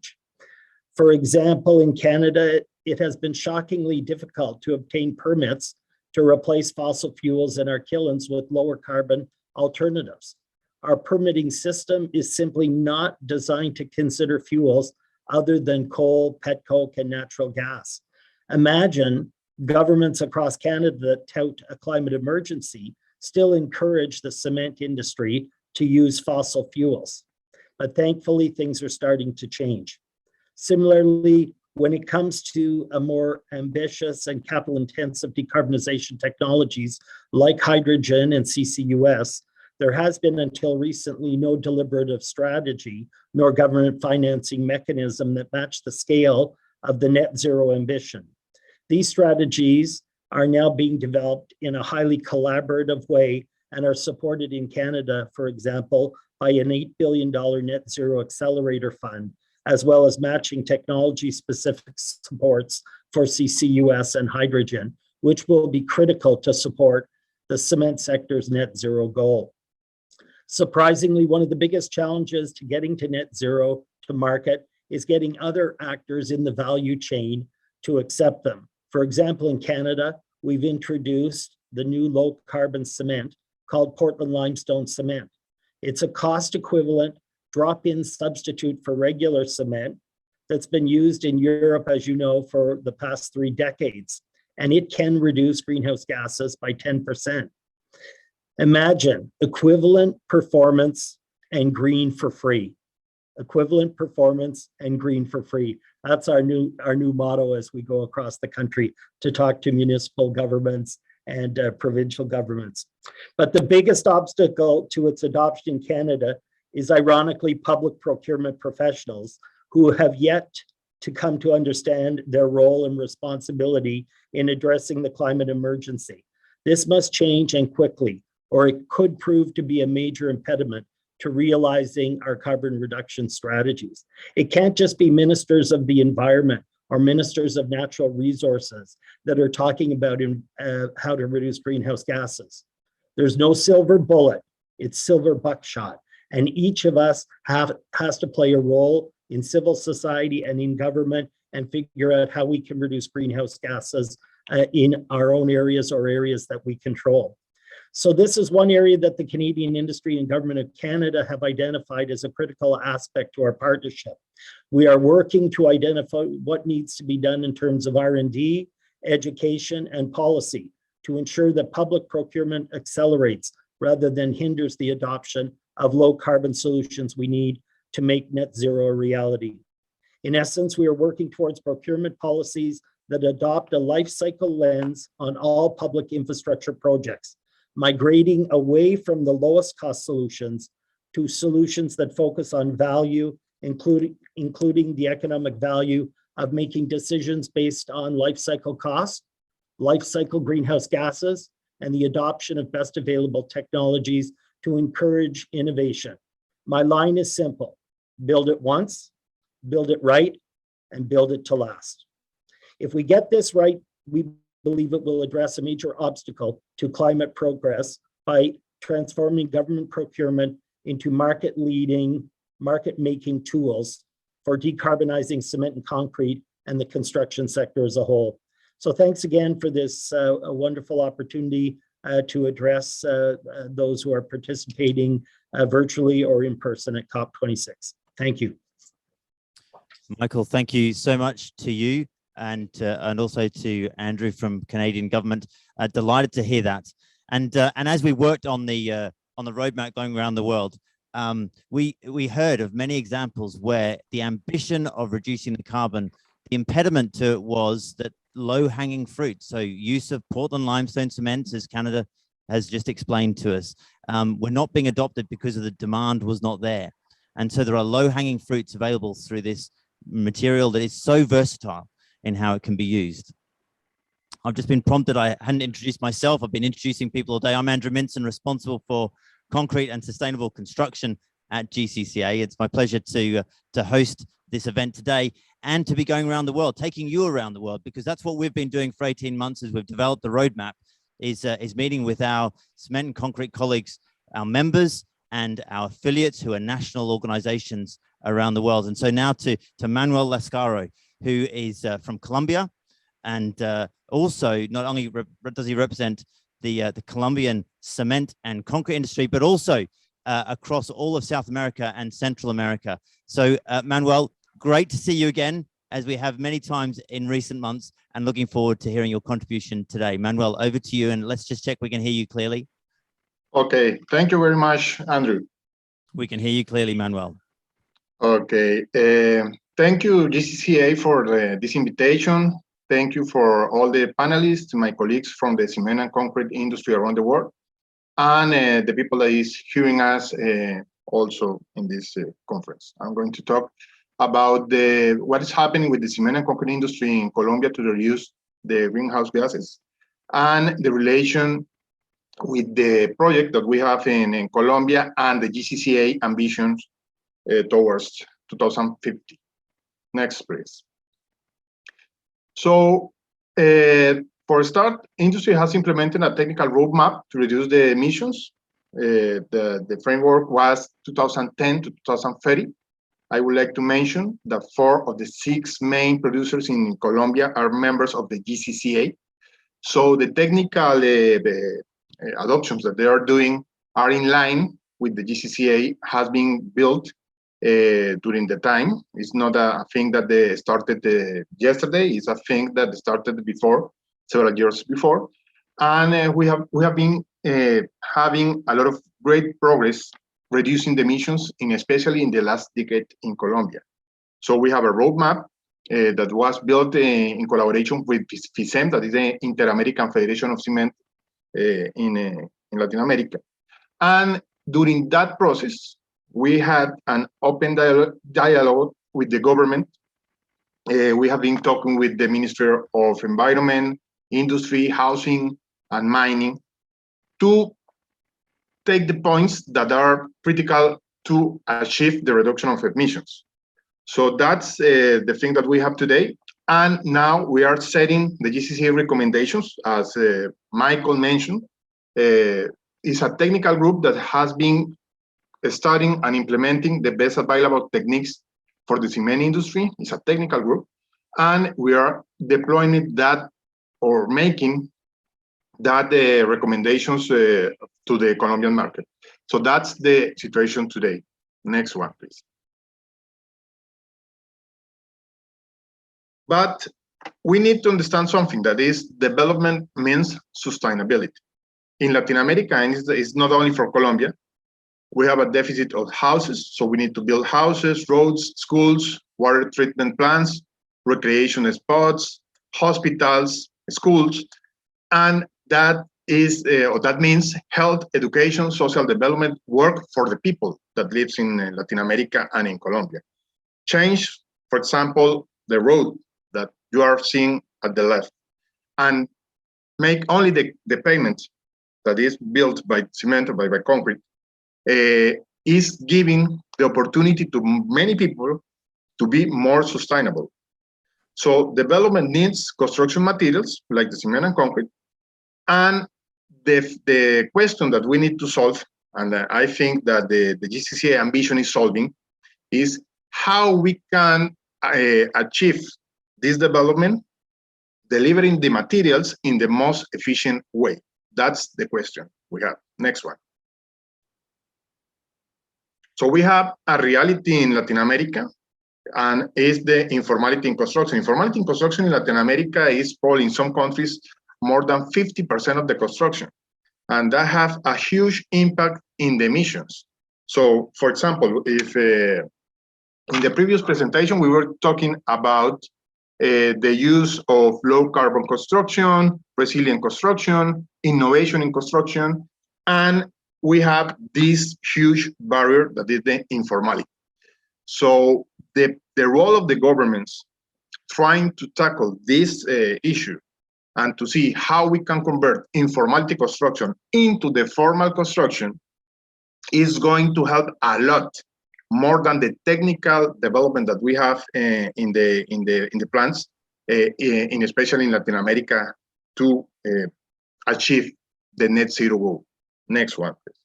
S9: For example, in Canada, it has been shockingly difficult to obtain permits to replace fossil fuels in our kilns with lower carbon alternatives. Our permitting system is simply not designed to consider fuels other than coal, petcoke, and natural gas. Imagine governments across Canada that tout a climate emergency still encourage the cement industry to use fossil fuels. But thankfully, things are starting to change. Similarly, when it comes to a more ambitious and capital-intensive decarbonization technologies like hydrogen and CCUS, there has been until recently no deliberative strategy nor government financing mechanism that match the scale of the net zero ambition. These strategies are now being developed in a highly collaborative way and are supported in Canada, for example, by an $8 billion net zero accelerator fund, as well as matching technology-specific supports for CCUS and hydrogen, which will be critical to support the cement sector's net zero goal. Surprisingly, one of the biggest challenges to getting to net zero to market is getting other actors in the value chain to accept them. For example, in Canada, we've introduced the new low carbon cement called Portland limestone cement. It's a cost equivalent drop-in substitute for regular cement that's been used in Europe, as you know, for the past 3 decades, and it can reduce greenhouse gases by 10%. Imagine equivalent performance and green for free. Equivalent performance and green for free. That's our new motto as we go across the country to talk to municipal governments and provincial governments. But the biggest obstacle to its adoption in Canada is ironically public procurement professionals who have yet to come to understand their role and responsibility in addressing the climate emergency. This must change and quickly, or it could prove to be a major impediment to realizing our carbon reduction strategies. It can't just be ministers of the environment or ministers of natural resources that are talking about how to reduce greenhouse gases. There's no silver bullet, it's silver buckshot. And each of us has to play a role in civil society and in government and figure out how we can reduce greenhouse gases in our own areas or areas that we control. So this is one area that the Canadian industry and government of Canada have identified as a critical aspect to our partnership. We are working to identify what needs to be done in terms of R&D, education, and policy to ensure that public procurement accelerates rather than hinders the adoption of low carbon solutions we need to make net zero a reality. In essence, we are working towards procurement policies that adopt a life cycle lens on all public infrastructure projects, migrating away from the lowest cost solutions to solutions that focus on value, including the economic value of making decisions based on life cycle costs, life cycle greenhouse gases, and the adoption of best available technologies to encourage innovation. My line is simple: build it once, build it right, and build it to last. If we get this right, we believe it will address a major obstacle to climate progress by transforming government procurement into market-leading, market-making tools for decarbonizing cement and concrete and the construction sector as a whole. So thanks again for this wonderful opportunity to address those who are participating virtually or in person at COP26. Thank you.
S2: Michael, thank you so much to you and also to Andrew from Canadian government. Delighted to hear that. And as we worked on the roadmap going around the world, we heard of many examples where the ambition of reducing the carbon, the impediment to it was that low-hanging fruit. So use of Portland limestone cement, as Canada has just explained to us, were not being adopted because of the demand was not there. And so there are low-hanging fruits available through this material that is so versatile in how it can be used. I've just been prompted, I hadn't introduced myself. I've been introducing people all day. I'm Andrew Minson, responsible for concrete and sustainable construction at GCCA. It's my pleasure to host this event today and to be going around the world, taking you around the world, because that's what we've been doing for 18 months as we've developed the roadmap, is meeting with our cement and concrete colleagues, our members and our affiliates who are national organizations around the world. And so now to Manuel Lascaro, who is from Colombia, and also not only does he represent the Colombian cement and concrete industry, but also across all of South America and Central America. So Manuel, great to see you again, as we have many times in recent months, and looking forward to hearing your contribution today. Manuel, over to you, and let's just check we can hear you clearly.
S3: Okay, thank you very much, Andrew.
S2: We can hear you clearly, Manuel.
S3: Okay, thank you, GCCA, for this invitation. Thank you for all the panelists, my colleagues from the cement and concrete industry around the world, and the people that is hearing us also in this conference. I'm going to talk about what is happening with the cement and concrete industry in Colombia to reduce the greenhouse gases, and the relation with the project that we have in Colombia and the GCCA ambitions towards 2050. Next, please. So for a start, industry has implemented a technical roadmap to reduce the emissions. The framework was 2010 to 2030. I would like to mention that 4 of the 6 main producers in Colombia are members of the GCCA. So the technical adoptions that they are doing are in line with the GCCA, has been built during the time. It's not a thing that they started yesterday. It's a thing that started before, several years before. And we have been having a lot of great progress reducing the emissions, especially in the last decade in Colombia. So we have a roadmap that was built in collaboration with FICEM, that is the Inter-American Federation of Cement in Latin America. And during that process, we had an open dialogue with the government. We have been talking with the Ministry of Environment, Industry, Housing, and Mining to take the points that are critical to achieve the reduction of emissions. So that's the thing that we have today. And now we are setting the GCCA recommendations, as Michael mentioned. It's a technical group that has been studying and implementing the best available techniques for the cement industry. It's a technical group. And we are deploying that or making that recommendations to the Colombian market. So that's the situation today. Next one, please. But we need to understand something, that is, development means sustainability. In Latin America, and it's not only for Colombia, we have a deficit of houses, so we need to build houses, roads, schools, water treatment plants, recreation spots, hospitals, schools, and that is, or that means health, education, social development, work for the people that lives in Latin America and in Colombia. Change, for example, the road that you are seeing at the left, and make only the pavement that is built by cement or by concrete, is giving the opportunity to many people to be more sustainable. So development needs construction materials like the cement and concrete. And the question that we need to solve, and I think that the GCCA ambition is solving, is how we can achieve this development, delivering the materials in the most efficient way. That's the question we have. Next one. So we have a reality in Latin America, and is the informality in construction. Informality in construction in Latin America is probably in some countries more than 50% of the construction. And that has a huge impact in the emissions. So for example, if in the previous presentation, we were talking about the use of low carbon construction, resilient construction, innovation in construction, and we have this huge barrier that is the informality. So the role of the governments trying to tackle this issue and to see how we can convert informality construction into the formal construction is going to help a lot, more than the technical development that we have in the plants, especially in Latin America, to achieve the net zero goal. Next one, please.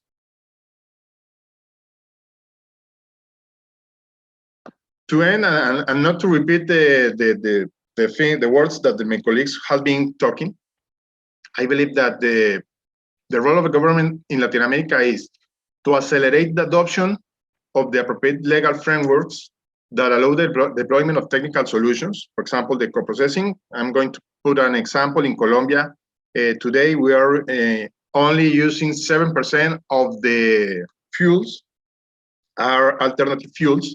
S3: To end, and not to repeat the words that my colleagues have been talking, I believe that the role of the government in Latin America is to accelerate the adoption of the appropriate legal frameworks that allow the deployment of technical solutions. For example, the co-processing. I'm going to put an example in Colombia. Today, we are only using 7% of the fuels are alternative fuels.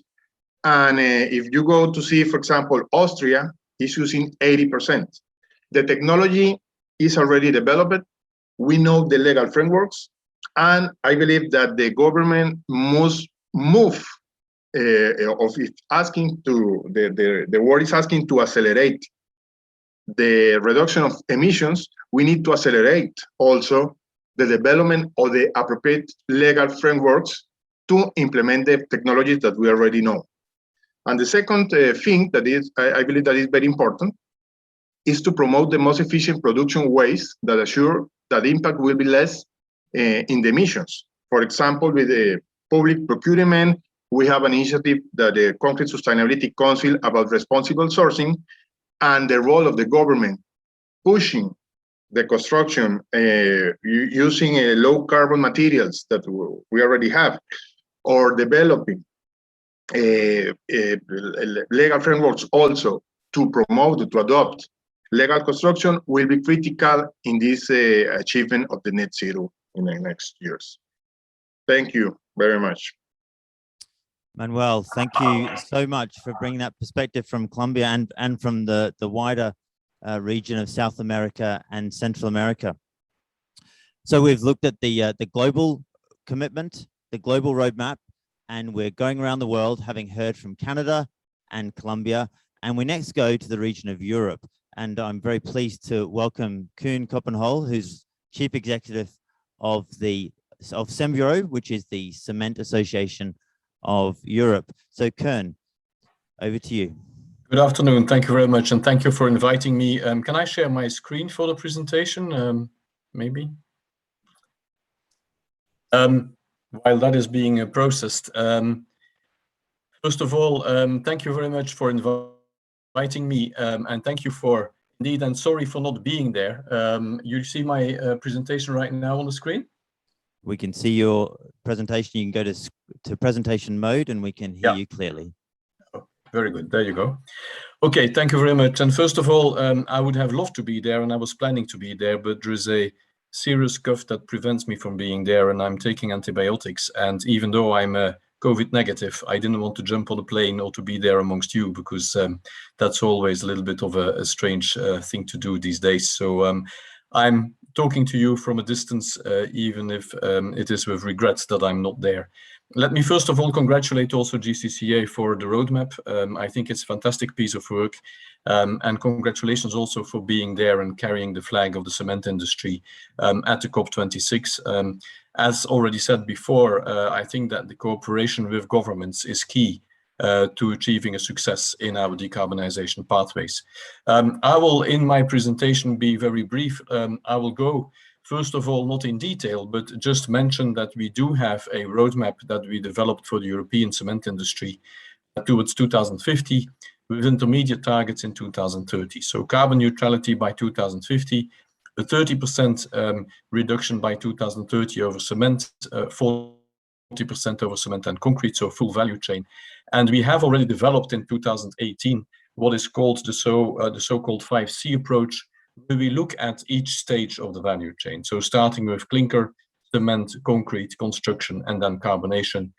S3: And if you go to see, for example, Austria is using 80%. The technology is already developed. We know the legal frameworks. And I believe that the government must move of it asking to, the world is asking to accelerate the reduction of emissions. We need to accelerate also the development of the appropriate legal frameworks to implement the technologies that we already know. And the second thing that is, I believe that is very important, is to promote the most efficient production ways that assure that the impact will be less in the emissions. For example, with the public procurement, we have an initiative, the Concrete Sustainability Council, about responsible sourcing and the role of the government pushing the construction using low carbon materials that we already have, or developing legal frameworks also to promote, to adopt legal construction, will be critical in this achievement of the net zero in the next years. Thank you very much.
S2: Manuel, thank you so much for bringing that perspective from Colombia and from the wider region of South America and Central America. So we've looked at the global commitment, the global roadmap, and we're going around the world, having heard from Canada and Colombia, and we next go to the region of Europe. And I'm very pleased to welcome Koen Koppenhol, who's Chief Executive of Cembureau, which is the Cement Association of Europe. So Koen, over to you.
S10: Good afternoon. Thank you very much. And thank you for inviting me. Can I share my screen for the presentation? Maybe. While that is being processed. First of all, thank you very much for inviting me. And thank you for indeed, and sorry for not being there. You see my presentation right now on the screen?
S2: We can see your presentation. You can go to presentation mode and we can hear you clearly.
S10: Oh, very good. There you go. Okay, thank you very much. And first of all, I would have loved to be there and I was planning to be there, but there is a serious cough that prevents me from being there and I'm taking antibiotics. And even though I'm COVID negative, I didn't want to jump on a plane or to be there amongst you because that's always a little bit of a strange thing to do these days. So I'm talking to you from a distance, even if it is with regrets that I'm not there. Let me first of all congratulate also GCCA for the roadmap. I think it's a fantastic piece of work. And congratulations also for being there and carrying the flag of the cement industry at the COP26. As already said before, I think that the cooperation with governments is key to achieving a success in our decarbonization pathways. I will, in my presentation, be very brief. I will go, first of all, not in detail, but just mention that we do have a roadmap that we developed for the European cement industry towards 2050, with intermediate targets in 2030. So carbon neutrality by 2050, a 30% reduction by 2030 over cement, 40% over cement and concrete, so full value chain. And we have already developed in 2018 what is called the so-called 5C approach, where we look at each stage of the value chain. So starting with clinker, cement, concrete, construction, and then carbonation,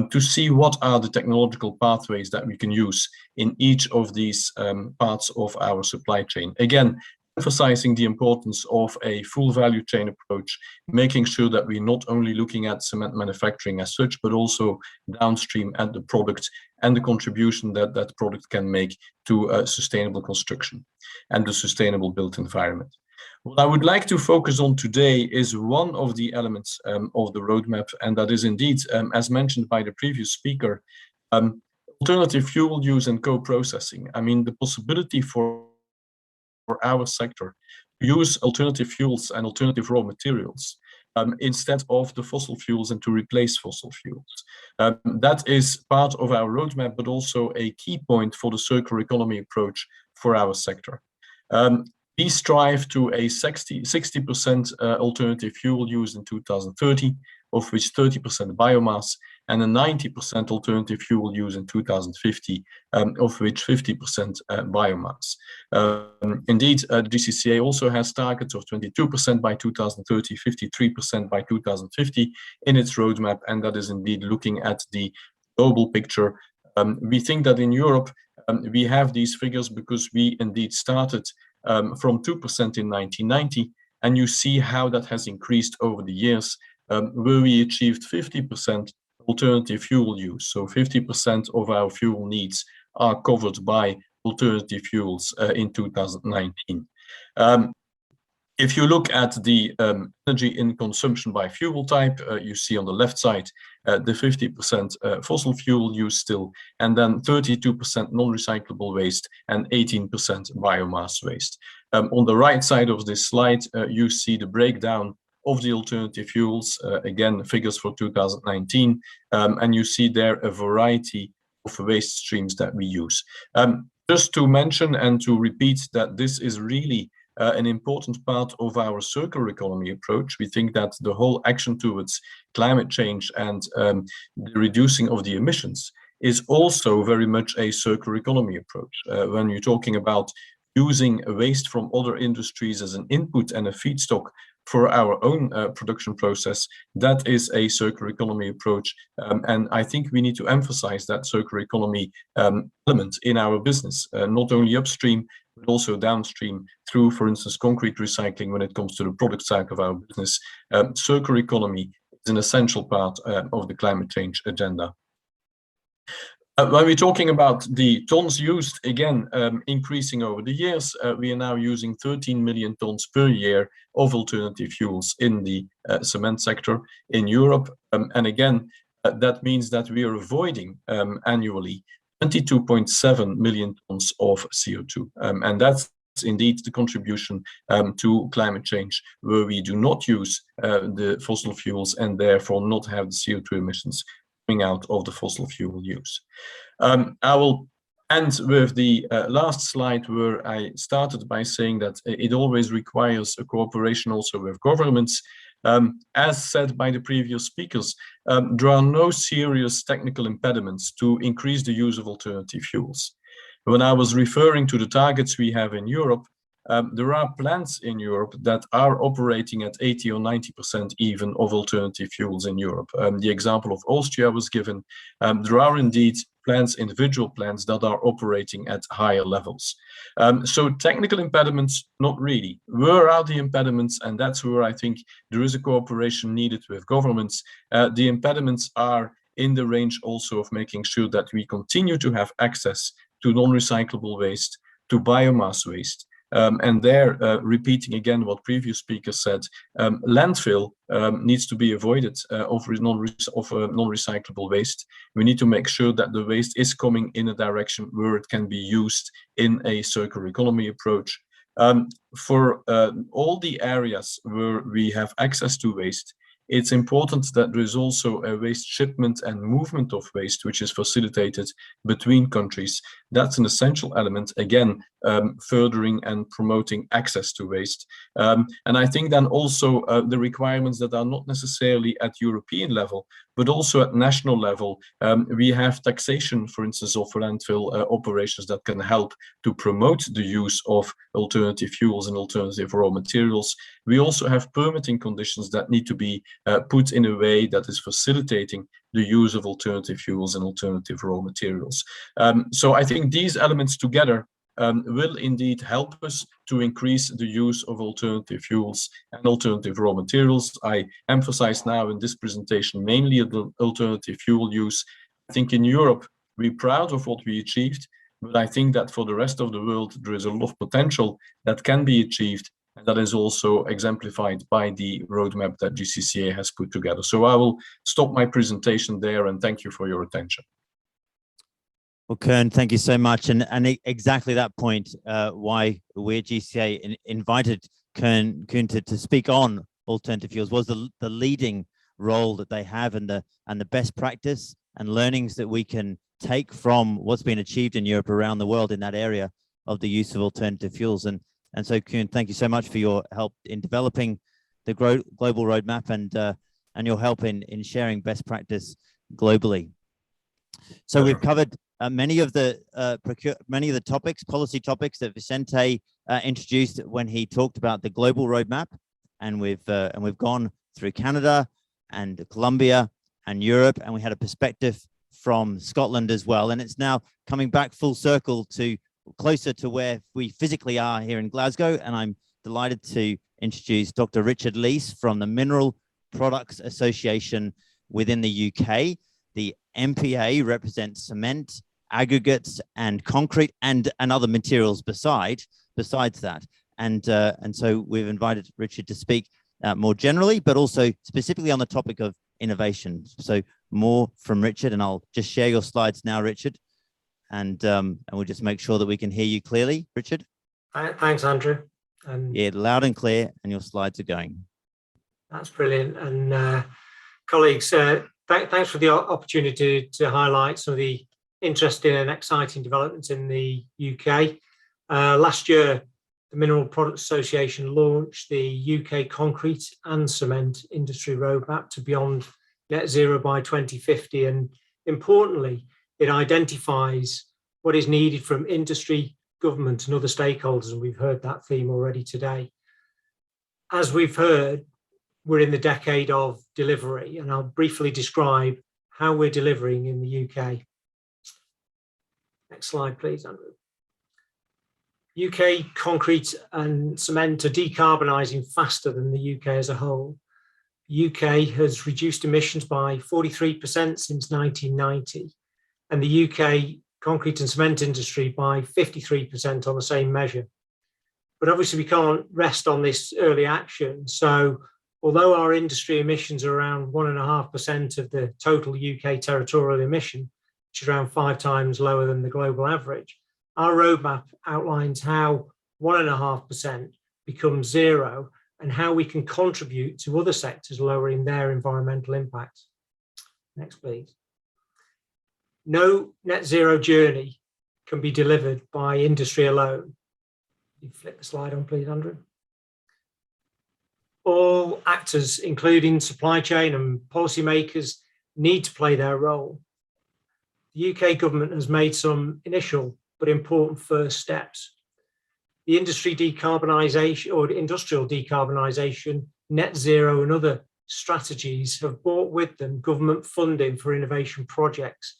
S10: to see what are the technological pathways that we can use in each of these parts of our supply chain. Again, emphasizing the importance of a full value chain approach, making sure that we're not only looking at cement manufacturing as such, but also downstream at the product and the contribution that that product can make to sustainable construction and the sustainable built environment. What I would like to focus on today is one of the elements of the roadmap, and that is indeed, as mentioned by the previous speaker, alternative fuel use and co-processing. I mean, the possibility for our sector to use alternative fuels and alternative raw materials instead of the fossil fuels and to replace fossil fuels. That is part of our roadmap, but also a key point for the circular economy approach for our sector. We strive to a 60% alternative fuel use in 2030, of which 30% biomass, and a 90% alternative fuel use in 2050, of which 50% biomass. Indeed, GCCA also has targets of 22% by 2030, 53% by 2050 in its roadmap, and that is indeed looking at the global picture. We think that in Europe, we have these figures because we indeed started from 2% in 1990, and you see how that has increased over the years, where we achieved 50% alternative fuel use. So 50% of our fuel needs are covered by alternative fuels in 2019. If you look at the energy in consumption by fuel type, you see on the left side the 50% fossil fuel use still, and then 32% non-recyclable waste and 18% biomass waste. On the right side of this slide, you see the breakdown of the alternative fuels, again, figures for 2019, and you see there a variety of waste streams that we use. Just to mention and to repeat that this is really an important part of our circular economy approach. We think that the whole action towards climate change and the reducing of the emissions is also very much a circular economy approach. When you're talking about using waste from other industries as an input and a feedstock for our own production process, that is a circular economy approach. And I think we need to emphasize that circular economy element in our business, not only upstream, but also downstream through, for instance, concrete recycling when it comes to the product cycle of our business. Circular economy is an essential part of the climate change agenda. When we're talking about the tons used, again, increasing over the years, we are now using 13 million tons per year of alternative fuels in the cement sector in Europe. And again, that means that we are avoiding annually 22.7 million tons of CO2. And that's indeed the contribution to climate change, where we do not use the fossil fuels and therefore not have the CO2 emissions coming out of the fossil fuel use. I will end with the last slide, where I started by saying that it always requires a cooperation also with governments. As said by the previous speakers, there are no serious technical impediments to increase the use of alternative fuels. When I was referring to the targets we have in Europe, there are plants in Europe that are operating at 80 or 90% even of alternative fuels in Europe. The example of Austria was given. There are indeed plants, individual plants, that are operating at higher levels. So technical impediments, not really. Where are the impediments? And that's where I think there is a cooperation needed with governments. The impediments are in the range also of making sure that we continue to have access to non-recyclable waste, to biomass waste. And there, repeating again what previous speakers said, landfill needs to be avoided of non-recyclable waste. We need to make sure that the waste is coming in a direction where it can be used in a circular economy approach. For all the areas where we have access to waste, it's important that there is also a waste shipment and movement of waste, which is facilitated between countries. That's an essential element, again, furthering and promoting access to waste. And I think then also the requirements that are not necessarily at European level, but also at national level. We have taxation, for instance, of landfill operations that can help to promote the use of alternative fuels and alternative raw materials. We also have permitting conditions that need to be put in a way that is facilitating the use of alternative fuels and alternative raw materials. So I think these elements together will indeed help us to increase the use of alternative fuels and alternative raw materials. I emphasize now in this presentation mainly the alternative fuel use. I think in Europe, we're proud of what we achieved, but I think that for the rest of the world, there is a lot of potential that can be achieved, and that is also exemplified by the roadmap that GCCA has put together. So I will stop my presentation there, and thank you for your attention.
S2: Well, Koen, thank you so much. And exactly that point, why we at GCCA invited Koen to speak on alternative fuels was the leading role that they have and the best practice and learnings that we can take from what's been achieved in Europe around the world in that area of the use of alternative fuels. And so, Koen, thank you so much for your help in developing the global roadmap and your help in sharing best practice globally. So we've covered many of the policy topics that Vicente introduced when he talked about the global roadmap, and we've gone through Canada and Colombia and Europe, and we had a perspective from Scotland as well. And it's now coming back full circle to closer to where we physically are here in Glasgow, and I'm delighted to introduce Dr. Richard Leese from the Mineral Products Association within the UK. The MPA represents cement, aggregates, and concrete, and other materials besides that. And so we've invited Richard to speak more generally, but also specifically on the topic of innovation. So more from Richard, and I'll just share your slides now, Richard, and we'll just make sure that we can hear you clearly, Richard.
S11: Thanks, Andrew.
S2: Yeah, loud and clear, and your slides are going.
S11: That's brilliant. And colleagues, thanks for the opportunity to highlight some of the interesting and exciting developments in the UK. Last year, the Mineral Products Association launched the UK Concrete and Cement Industry Roadmap to Beyond Net Zero by 2050. And importantly, it identifies what is needed from industry, government and other stakeholders. And we've heard that theme already today. As we've heard, we're in the decade of delivery, and I'll briefly describe how we're delivering in the UK. Next slide, please, Andrew. UK concrete and cement are decarbonising faster than the UK as a whole. The UK has reduced emissions by 43% since 1990, and the UK concrete and cement industry by 53% on the same measure. But obviously we can't rest on this early action. So although our industry emissions are around 1.5% of the total UK territorial emission, which is around 5 times lower than the global average, our roadmap outlines how 1.5% becomes zero and how we can contribute to other sectors lowering their environmental impacts. Next, please. No net zero journey can be delivered by industry alone. You flip the slide on, please, Andrew. All actors, including supply chain and policymakers, need to play their role. The UK government has made some initial but important first steps. The industry decarbonisation or industrial decarbonisation, net zero and other strategies have brought with them government funding for innovation projects.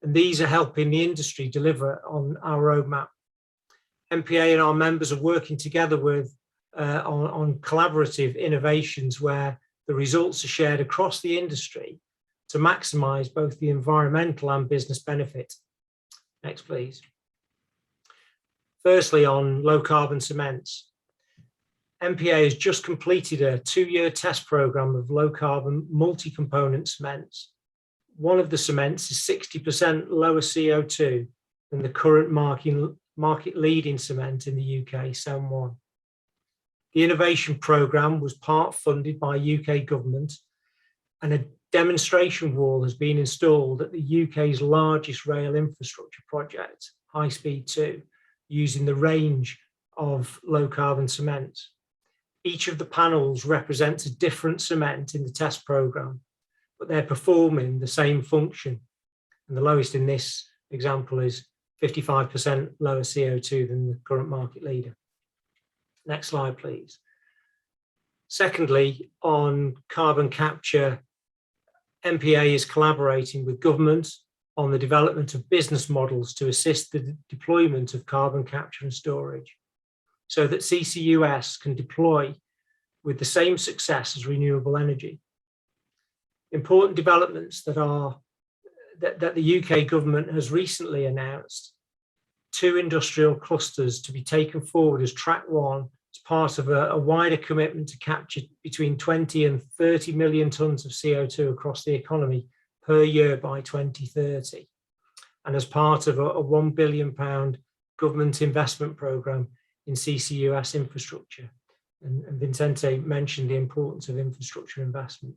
S11: And these are helping the industry deliver on our roadmap. MPA and our members are working together with on collaborative innovations where the results are shared across the industry to maximise both the environmental and business benefit. Next, please. Firstly, on low carbon cements. MPA has just completed a 2-year test programme of low carbon multi-component cements. One of the cements is 60% lower CO2 than the current market leading cement in the UK, SEM 1. The innovation programme was part funded by UK government, and a demonstration wall has been installed at the UK's largest rail infrastructure project, High Speed 2, using the range of low carbon cements. Each of the panels represents a different cement in the test programme, but they're performing the same function. And the lowest in this example is 55% lower CO2 than the current market leader. Next slide, please. Secondly, on carbon capture, MPA is collaborating with government on the development of business models to assist the deployment of carbon capture and storage, so that CCUS can deploy with the same success as renewable energy. Important developments that the UK government has recently announced: 2 industrial clusters to be taken forward as track 1 as part of a wider commitment to capture between 20 and 30 million tonnes of CO2 across the economy per year by 2030, and as part of a £1 billion government investment programme in CCUS infrastructure. And Vincente mentioned the importance of infrastructure investment.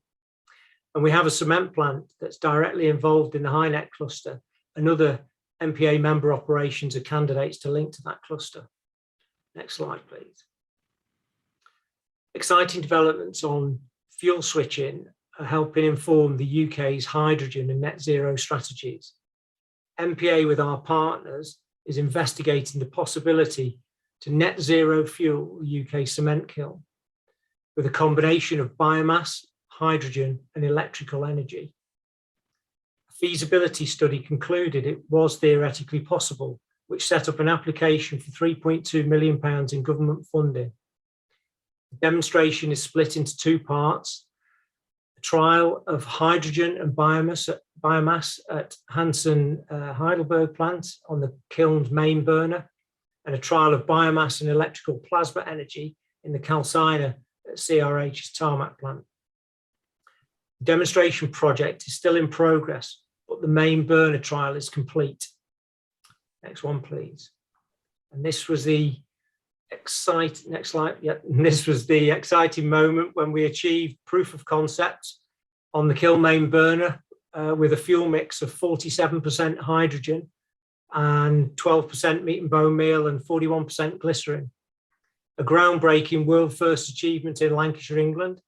S11: And we have a cement plant that's directly involved in the HyNet cluster, and other MPA member operations are candidates to link to that cluster. Next slide, please. Exciting developments on fuel switching are helping inform the UK's hydrogen and net zero strategies. MPA, with our partners, is investigating the possibility to net zero fuel the UK cement kiln with a combination of biomass, hydrogen and electrical energy. A feasibility study concluded it was theoretically possible, which set up an application for £3.2 million in government funding. The demonstration is split into 2 parts: a trial of hydrogen and biomass at Hanson Heidelberg plant on the kiln's main burner, and a trial of biomass and electrical plasma energy in the calciner at CRH's tarmac plant. The demonstration project is still in progress, but the main burner trial is complete. Next one, please. And this was the Next slide. Yeah, and this was the exciting moment when we achieved proof of concept on the Kilmaine burner with a fuel mix of 47% hydrogen and 12% meat and bone meal and 41% glycerin. A groundbreaking world first achievement in Lancashire, England,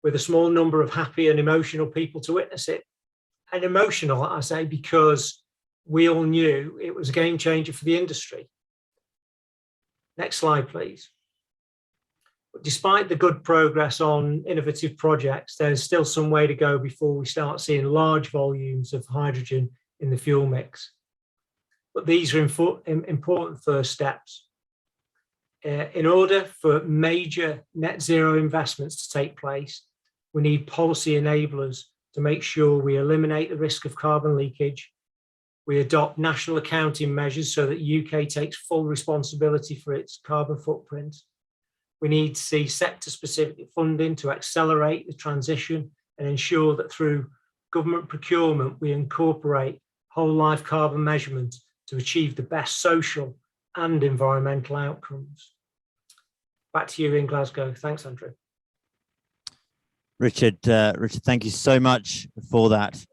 S11: with a small number of happy and emotional people to witness it. And emotional, I say, because we all knew it was a game changer for the industry. Next slide, please. But despite the good progress on innovative projects, there's still some way to go before we start seeing large volumes of hydrogen in the fuel mix. But these are important first steps. In order for major net zero investments to take place, we need policy enablers to make sure we eliminate the risk of carbon leakage. We adopt national accounting measures so that the UK takes full responsibility for its carbon footprint. We need to see sector-specific funding to accelerate the transition and ensure that through government procurement, we incorporate whole life carbon measurement to achieve the best social and environmental outcomes. Back to you in Glasgow. Thanks, Andrew.
S2: Richard, thank you so much for that.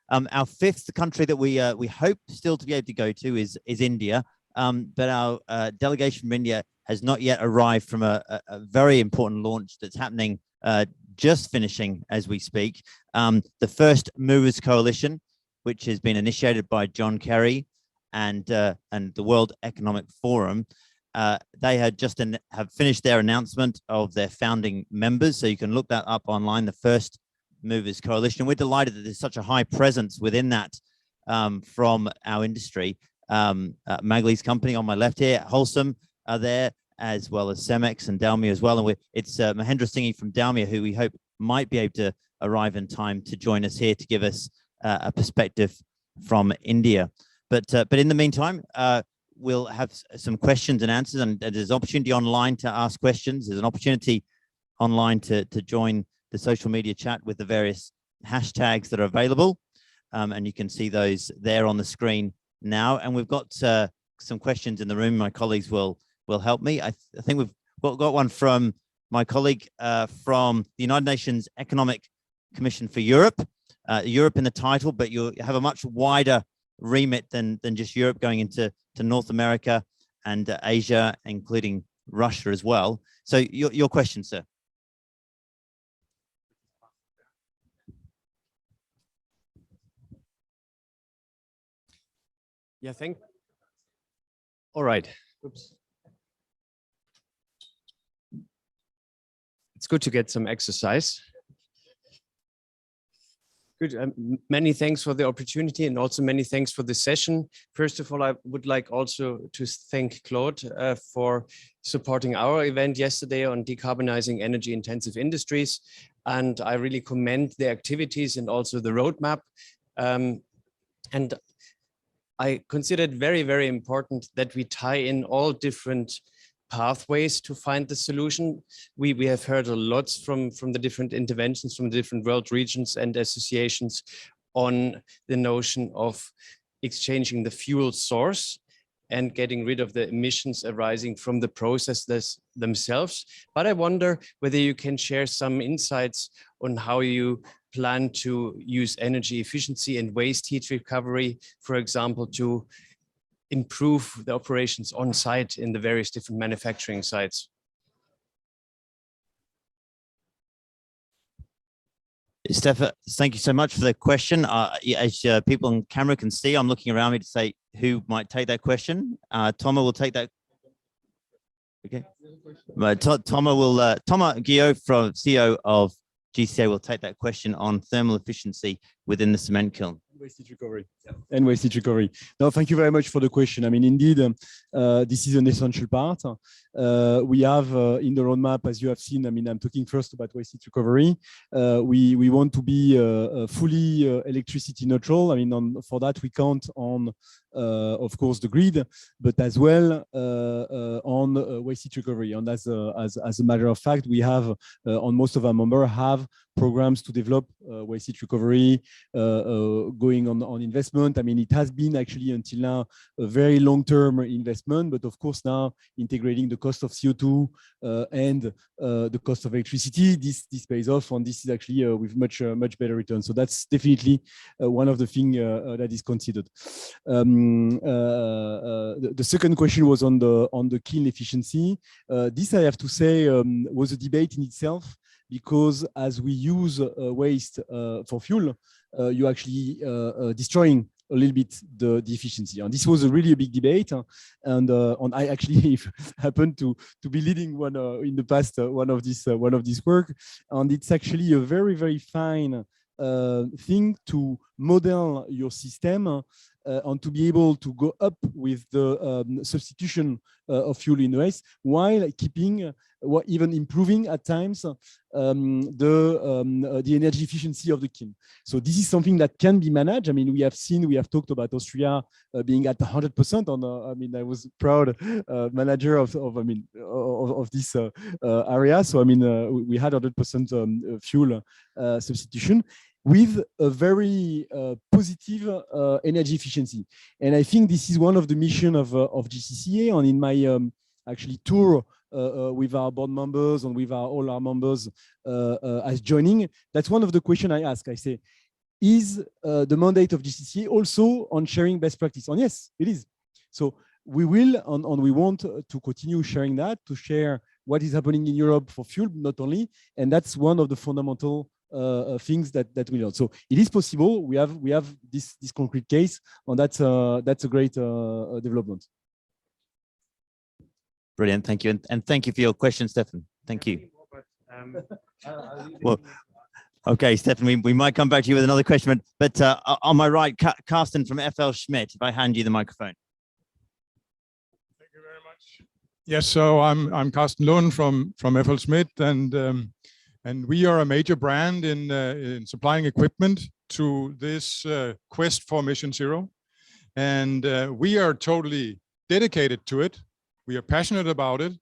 S2: Our fifth country that we hope still to be able to go to is India, but our delegation from India has not yet arrived from a very important launch that's happening, just finishing as we speak. The First Movers Coalition, which has been initiated by John Kerry and the World Economic Forum. They have finished their announcement of their founding members, so you can look that up online, the First Movers Coalition. We're delighted that there's such a high presence within that from our industry. Magli's company on my left here, Wholesome, are there, as well as Cemex and Dalmia as well. And it's Mahendra Singhi from Dalmia, who we hope might be able to arrive in time to join us here to give us a perspective from India. But in the meantime, we'll have some questions and answers, and there's an opportunity online to ask questions. There's an opportunity online to join the social media chat with the various hashtags that are available. And you can see those there on the screen now. And we've got some questions in the room. My colleagues will help me. I think we've got one from my colleague from the United Nations Economic Commission for Europe. Europe in the title, but you have a much wider remit than just Europe, going into North America and Asia, including Russia as well. So your question, sir.
S12: Yeah, all right. Oops. It's good to get some exercise. Good. Many thanks for the opportunity, and also many thanks for the session. First of all, I would like also to thank Claude for supporting our event yesterday on decarbonizing energy-intensive industries. And I really commend the activities and also the roadmap. And I consider it very, very important that we tie in all different pathways to find the solution. We have heard a lot from the different interventions from the different world regions and associations on the notion of exchanging the fuel source and getting rid of the emissions arising from the processes themselves. But I wonder whether you can share some insights on how you plan to use energy efficiency and waste heat recovery, for example, to improve the operations on site in the various different manufacturing sites.
S2: Stefan, thank you so much for the question. As people on camera can see, I'm looking around me to say who might take that question. Thomas will take that. Okay. Thomas Guillot, from CEO of GCCA, will take that question on thermal efficiency within the cement kiln.
S1: Waste heat recovery. Yeah. And waste heat recovery. No, thank you very much for the question. I mean, indeed, this is an essential part. We have in the roadmap, as you have seen, I mean, I'm talking first about waste heat recovery. We want to be fully electricity neutral. I mean, for that, we count on of course, the grid, but as well on waste heat recovery. And as a matter of fact, we have on most of our members have programs to develop waste heat recovery, going on investment. I mean, it has been actually until now a very long-term investment, but of course now integrating the cost of CO2 and the cost of electricity, this pays off, and this is actually with much better return. So that's definitely one of the things that is considered. The second question was on the kiln efficiency. This, I have to say, was a debate in itself, because as we use waste for fuel, you actually destroying a little bit the efficiency. And this was really a big debate. And I actually happened to be leading one in the past, one of this work. And it's actually a very, very fine thing to model your system and to be able to go up with the substitution of fuel in waste while keeping, even improving at times the energy efficiency of the kiln. So this is something that can be managed. I mean, we have talked about Austria being at 100% on. I mean, I was proud manager of this area. So I mean, we had 100% fuel substitution, with a very positive energy efficiency. And I think this is one of the mission of GCCA. And in my actually tour with our board members and with all our members as joining, that's one of the questions I ask. I say, is the mandate of GCCA also on sharing best practice? And yes, it is. So we will, and we want to continue sharing that, to share what is happening in Europe for fuel, not only. And that's one of the fundamental things that we learn. So it is possible. We have this concrete case, and that's a great development.
S2: Brilliant, thank you, and thank you for your question, Stefan. Thank you. Well, okay, Stefan, we might come back to you with another question, but on my right, Carsten from FL Schmidt. If I hand you the microphone.
S13: Thank you very much. Yes, so I'm Carsten Lund from FL Schmidt, and we are a major brand in supplying equipment to this quest for Mission Zero. And we are totally dedicated to it. We are passionate about it,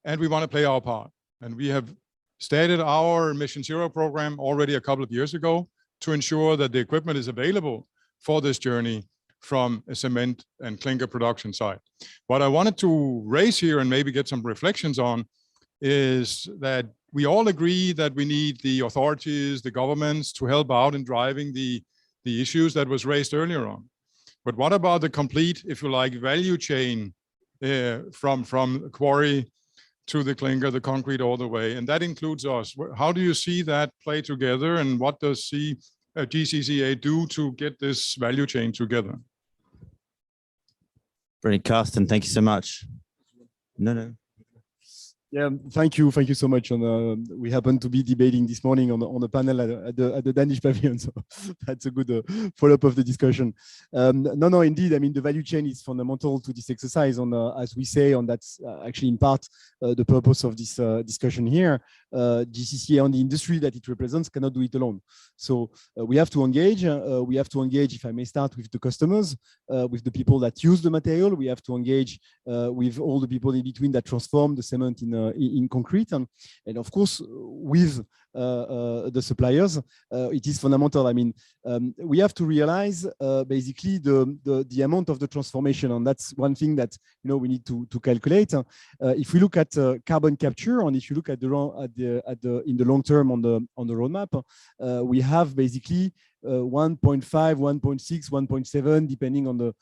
S13: and we want to play our part. And we have started our Mission Zero program already a couple of years ago to ensure that the equipment is available for this journey from a cement and clinker production side. What I wanted to raise here and maybe get some reflections on is that we all agree that we need the authorities, the governments to help out in driving the issues that was raised earlier on. But what about the complete, if you like, value chain from quarry to the clinker, the concrete all the way? And that includes us. How do you see that play together, and what does GCCA do to get this value chain together?
S2: Brilliant, Carsten, thank you so much. No.
S1: Yeah, thank you so much. And we happened to be debating this morning on the panel at the Danish pavilion, so that's a good follow-up of the discussion. No, indeed. I mean, the value chain is fundamental to this exercise, and as we say, and that's actually in part the purpose of this discussion here. GCCA and the industry that it represents cannot do it alone. So we have to engage. We have to engage, if I may start, with the customers, with the people that use the material. We have to engage with all the people in between that transform the cement in concrete, and of course with the suppliers. It is fundamental. I mean, we have to realize basically the amount of the transformation, and that's one thing that we need to calculate. If we look at carbon capture, and if you look at in the long term on the roadmap, we have basically 1.5, 1.6, 1.7, depending on the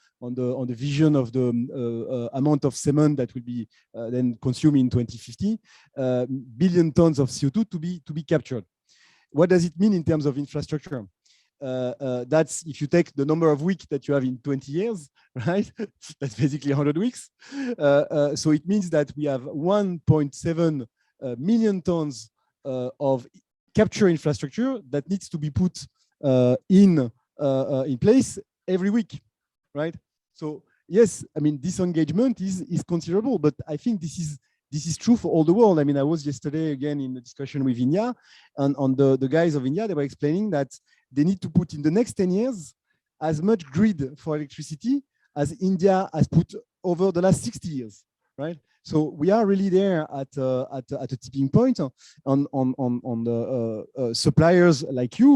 S1: vision of the amount of cement that will be then consumed in 2050, billion tons of CO2 to be captured. What does it mean in terms of infrastructure? That's if you take the number of weeks that you have in 20 years, right? That's basically 100 weeks. So it means that we have 1.7 million tons of capture infrastructure that needs to be put in place every week, right? So yes, I mean, this engagement is considerable, but I think this is true for all the world. I mean, I was yesterday again in a discussion with India, and on the guys of India, they were explaining that they need to put in the next 10 years as much grid for electricity as India has put over the last 60 years, right? So we are really there at a tipping point on the suppliers like you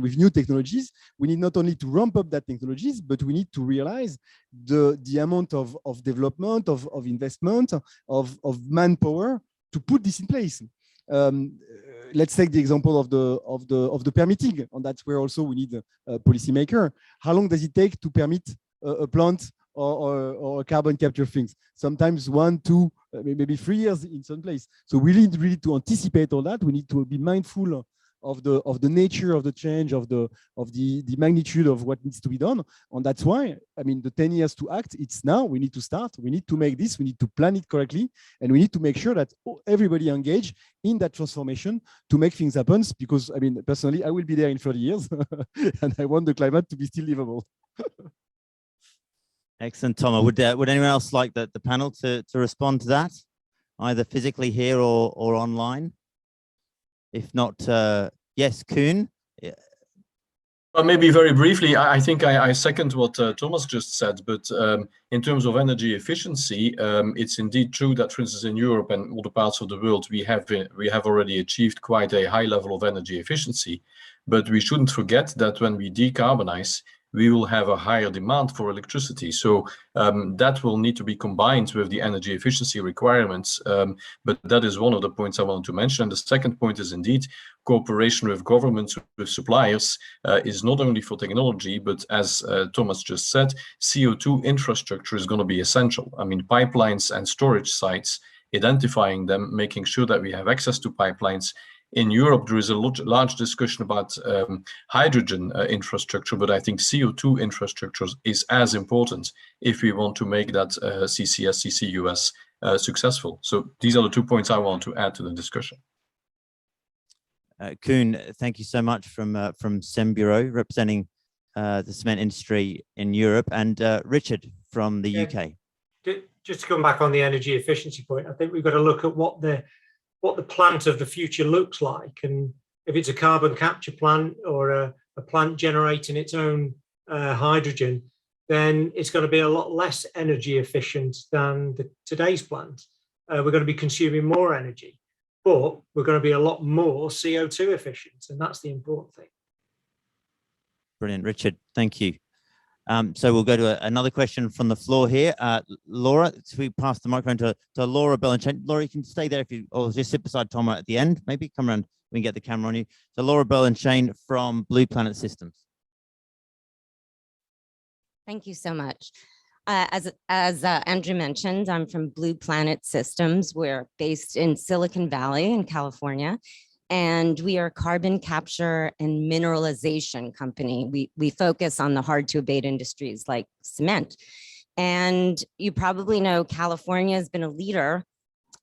S1: with new technologies. We need not only to ramp up that technologies, but we need to realize the amount of development, of investment, of manpower to put this in place. Let's take the example of the permitting, and that's where also we need a policymaker. How long does it take to permit a plant or carbon capture things? Sometimes 1, 2, maybe 3 years in some place. So we need really to anticipate all that. We need to be mindful of the nature of the change, of the magnitude of what needs to be done. And that's why, I mean, the 10 years to act, it's now. We need to start. We need to make this. We need to plan it correctly. And we need to make sure that everybody engage in that transformation to make things happen. Because, I mean, personally, I will be there in 30 years and I want the climate to be still livable.
S2: Excellent, Thomas. Would anyone else like the panel to respond to that, either physically here or online? If not, yes, Koen. Yeah.
S10: Well, maybe very briefly, I think I second what Thomas just said, but in terms of energy efficiency, it's indeed true that, for instance, in Europe and all the parts of the world, we have already achieved quite a high level of energy efficiency. But we shouldn't forget that when we decarbonize, we will have a higher demand for electricity. So that will need to be combined with the energy efficiency requirements. But that is one of the points I wanted to mention. And the second point is indeed cooperation with governments, with suppliers, is not only for technology, but as Thomas just said, CO2 infrastructure is going to be essential. I mean, pipelines and storage sites, identifying them, making sure that we have access to pipelines. In Europe, there is a large discussion about hydrogen infrastructure, but I think CO2 infrastructure is as important if we want to make that CCS, CCUS successful. So these are the 2 points I want to add to the discussion.
S2: Koen, thank you so much from CEM Bureau, representing the cement industry in Europe, and Richard from the UK.
S11: Just to come back on the energy efficiency point, I think we've got to look at what the plant of the future looks like. And if it's a carbon capture plant or a plant generating its own hydrogen, then it's going to be a lot less energy efficient than today's plant. We're going to be consuming more energy, but we're going to be a lot more CO2 efficient. And that's the important thing.
S2: Brilliant, Richard. Thank you. So we'll go to another question from the floor here. Laura, so we pass the microphone to Laura Berlin-Chain. Laura, you can stay there if you, or just sit beside Thomas at the end, maybe come around, we can get the camera on you. So Laura Berlin-Chain from Blue Planet Systems.
S14: Thank you so much. As Andrew mentioned, I'm from Blue Planet Systems. We're based in Silicon Valley in California. And we are a carbon capture and mineralization company. We focus on the hard to abate industries like cement. And you probably know California has been a leader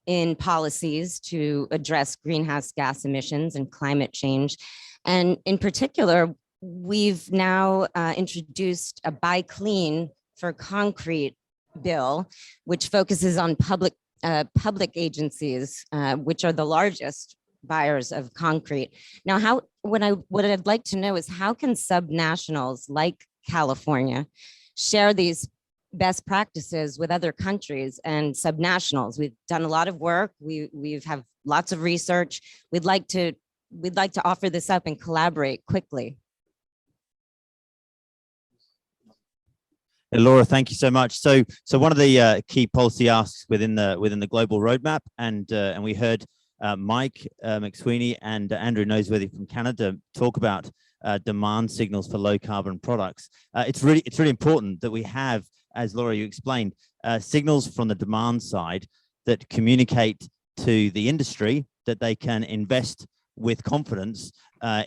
S14: in policies to address greenhouse gas emissions and climate change. And in particular, we've now introduced a Buy Clean for Concrete bill, which focuses on public agencies, which are the largest buyers of concrete. Now, what I'd like to know is how can subnationals like California share these best practices with other countries and subnationals? We've done a lot of work. We've have lots of research. We'd like to offer this up and collaborate quickly.
S2: Laura, thank you so much. So one of the key policy asks within the global roadmap, and we heard Mike McSweeney and Andrew Noseworthy from Canada talk about demand signals for low carbon products. It's really important that we have, as Laura, you explained, signals from the demand side that communicate to the industry that they can invest with confidence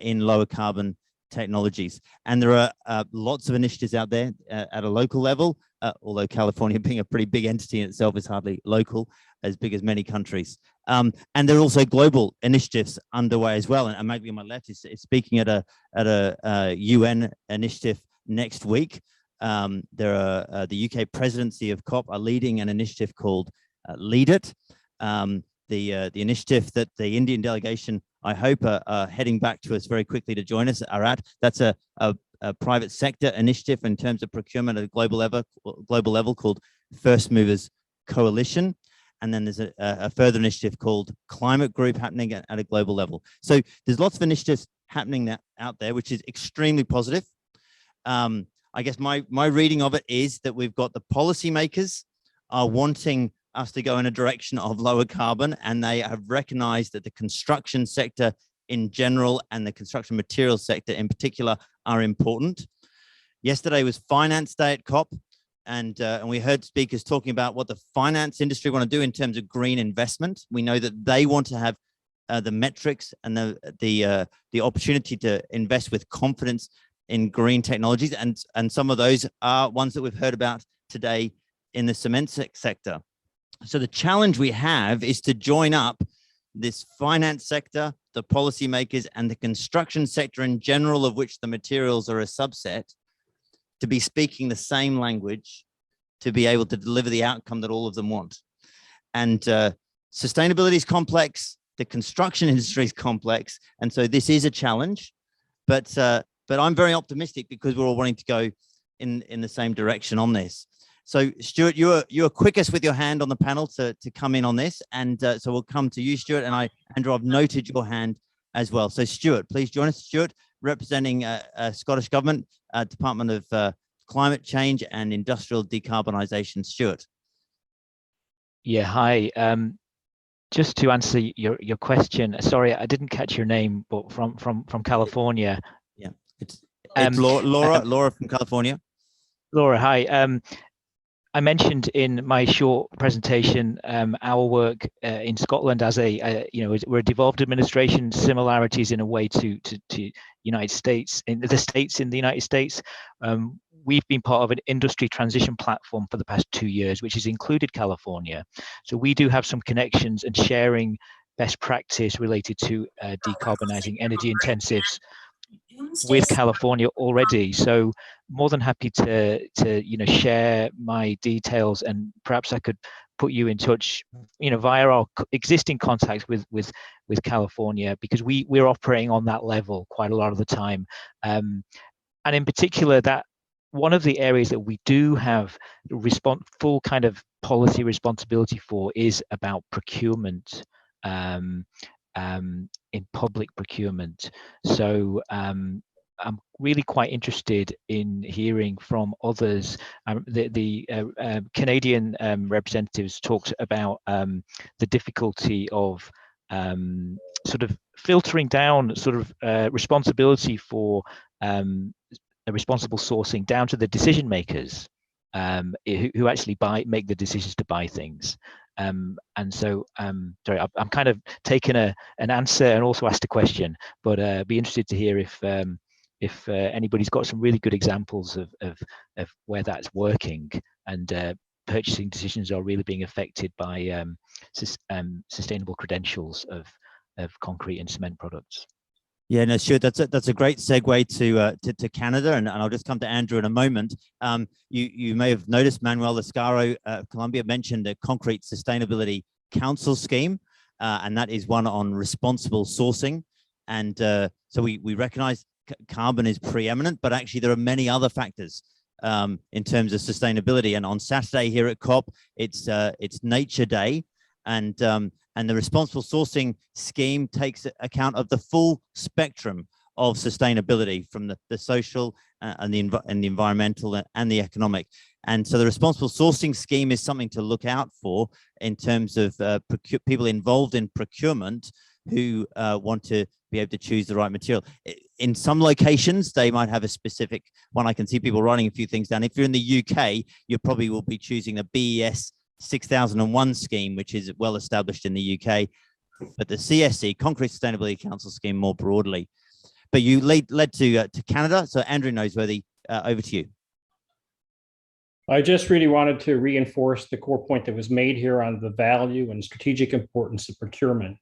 S2: in lower carbon technologies. And there are lots of initiatives out there at a local level, although California being a pretty big entity in itself is hardly local, as big as many countries. And there are also global initiatives underway as well. And maybe on my left is speaking at a UN initiative next week. There are the UK presidency of COP are leading an initiative called Lead It. The initiative that the Indian delegation, I hope, are heading back to us very quickly to join us are at. That's a private sector initiative in terms of procurement at a global level called First Movers Coalition. And then there's a further initiative called Climate Group happening at a global level. So there's lots of initiatives happening out there, which is extremely positive. I guess my reading of it is that we've got the policymakers are wanting us to go in a direction of lower carbon, and they have recognized that the construction sector in general and the construction materials sector in particular are important. Yesterday was Finance Day at COP, and we heard speakers talking about what the finance industry want to do in terms of green investment. We know that they want to have the metrics and the opportunity to invest with confidence in green technologies, and some of those are ones that we've heard about today in the cement sector. So the challenge we have is to join up this finance sector, the policymakers, and the construction sector in general, of which the materials are a subset, to be speaking the same language, to be able to deliver the outcome that all of them want. And sustainability is complex, the construction industry is complex, and so this is a challenge, but I'm very optimistic because we're all wanting to go in the same direction on this. So Stuart, you're quickest with your hand on the panel to come in on this, and so we'll come to you, Stuart, and Andrew, I've noted your hand as well. So Stuart, please join us. Stuart, representing Scottish Government, Department of Climate Change and Industrial Decarbonisation. Stuart.
S7: Yeah, hi. Just to answer your question, sorry, I didn't catch your name, but from California.
S2: Yeah, it's Laura from California.
S7: Laura, hi. I mentioned in my short presentation our work in Scotland as we're a devolved administration, similarities in a way to United States, in the United States. We've been part of an industry transition platform for the past 2 years, which has included California. So we do have some connections and sharing best practice related to decarbonising energy intensives with California already. So more than happy to share my details, and perhaps I could put you in touch via our existing contacts with California, because we're operating on that level quite a lot of the time, and in particular that one of the areas that we do have full kind of policy responsibility for is about procurement, in public procurement. So I'm really quite interested in hearing from others. The Canadian representatives talked about the difficulty of sort of filtering down sort of responsibility for responsible sourcing down to the decision makers who actually make the decisions to buy things. And so, sorry, I'm kind of taking an answer and also asked a question, but be interested to hear if anybody's got some really good examples of where that's working and purchasing decisions are really being affected by sustainable credentials of concrete and cement products.
S2: Yeah, no, sure. That's a great segue to Canada, and I'll just come to Andrew in a moment. You may have noticed Manuel Lascaro of Colombia mentioned the Concrete Sustainability Council scheme, and that is one on responsible sourcing. And so we recognize carbon is preeminent, but actually there are many other factors in terms of sustainability. And on Saturday here at COP, it's Nature Day, and the responsible sourcing scheme takes account of the full spectrum of sustainability, from the social and the environmental and the economic. And so the responsible sourcing scheme is something to look out for in terms of people involved in procurement who want to be able to choose the right material. In some locations, they might have a specific one. I can see people writing a few things down. If you're in the UK, you probably will be choosing a BES 6001 scheme, which is well established in the UK, but the CSC, Concrete Sustainability Council scheme, more broadly. But you led to Canada, so Andrew Noseworthy, over to you.
S8: I just really wanted to reinforce the core point that was made here on the value and strategic importance of procurement,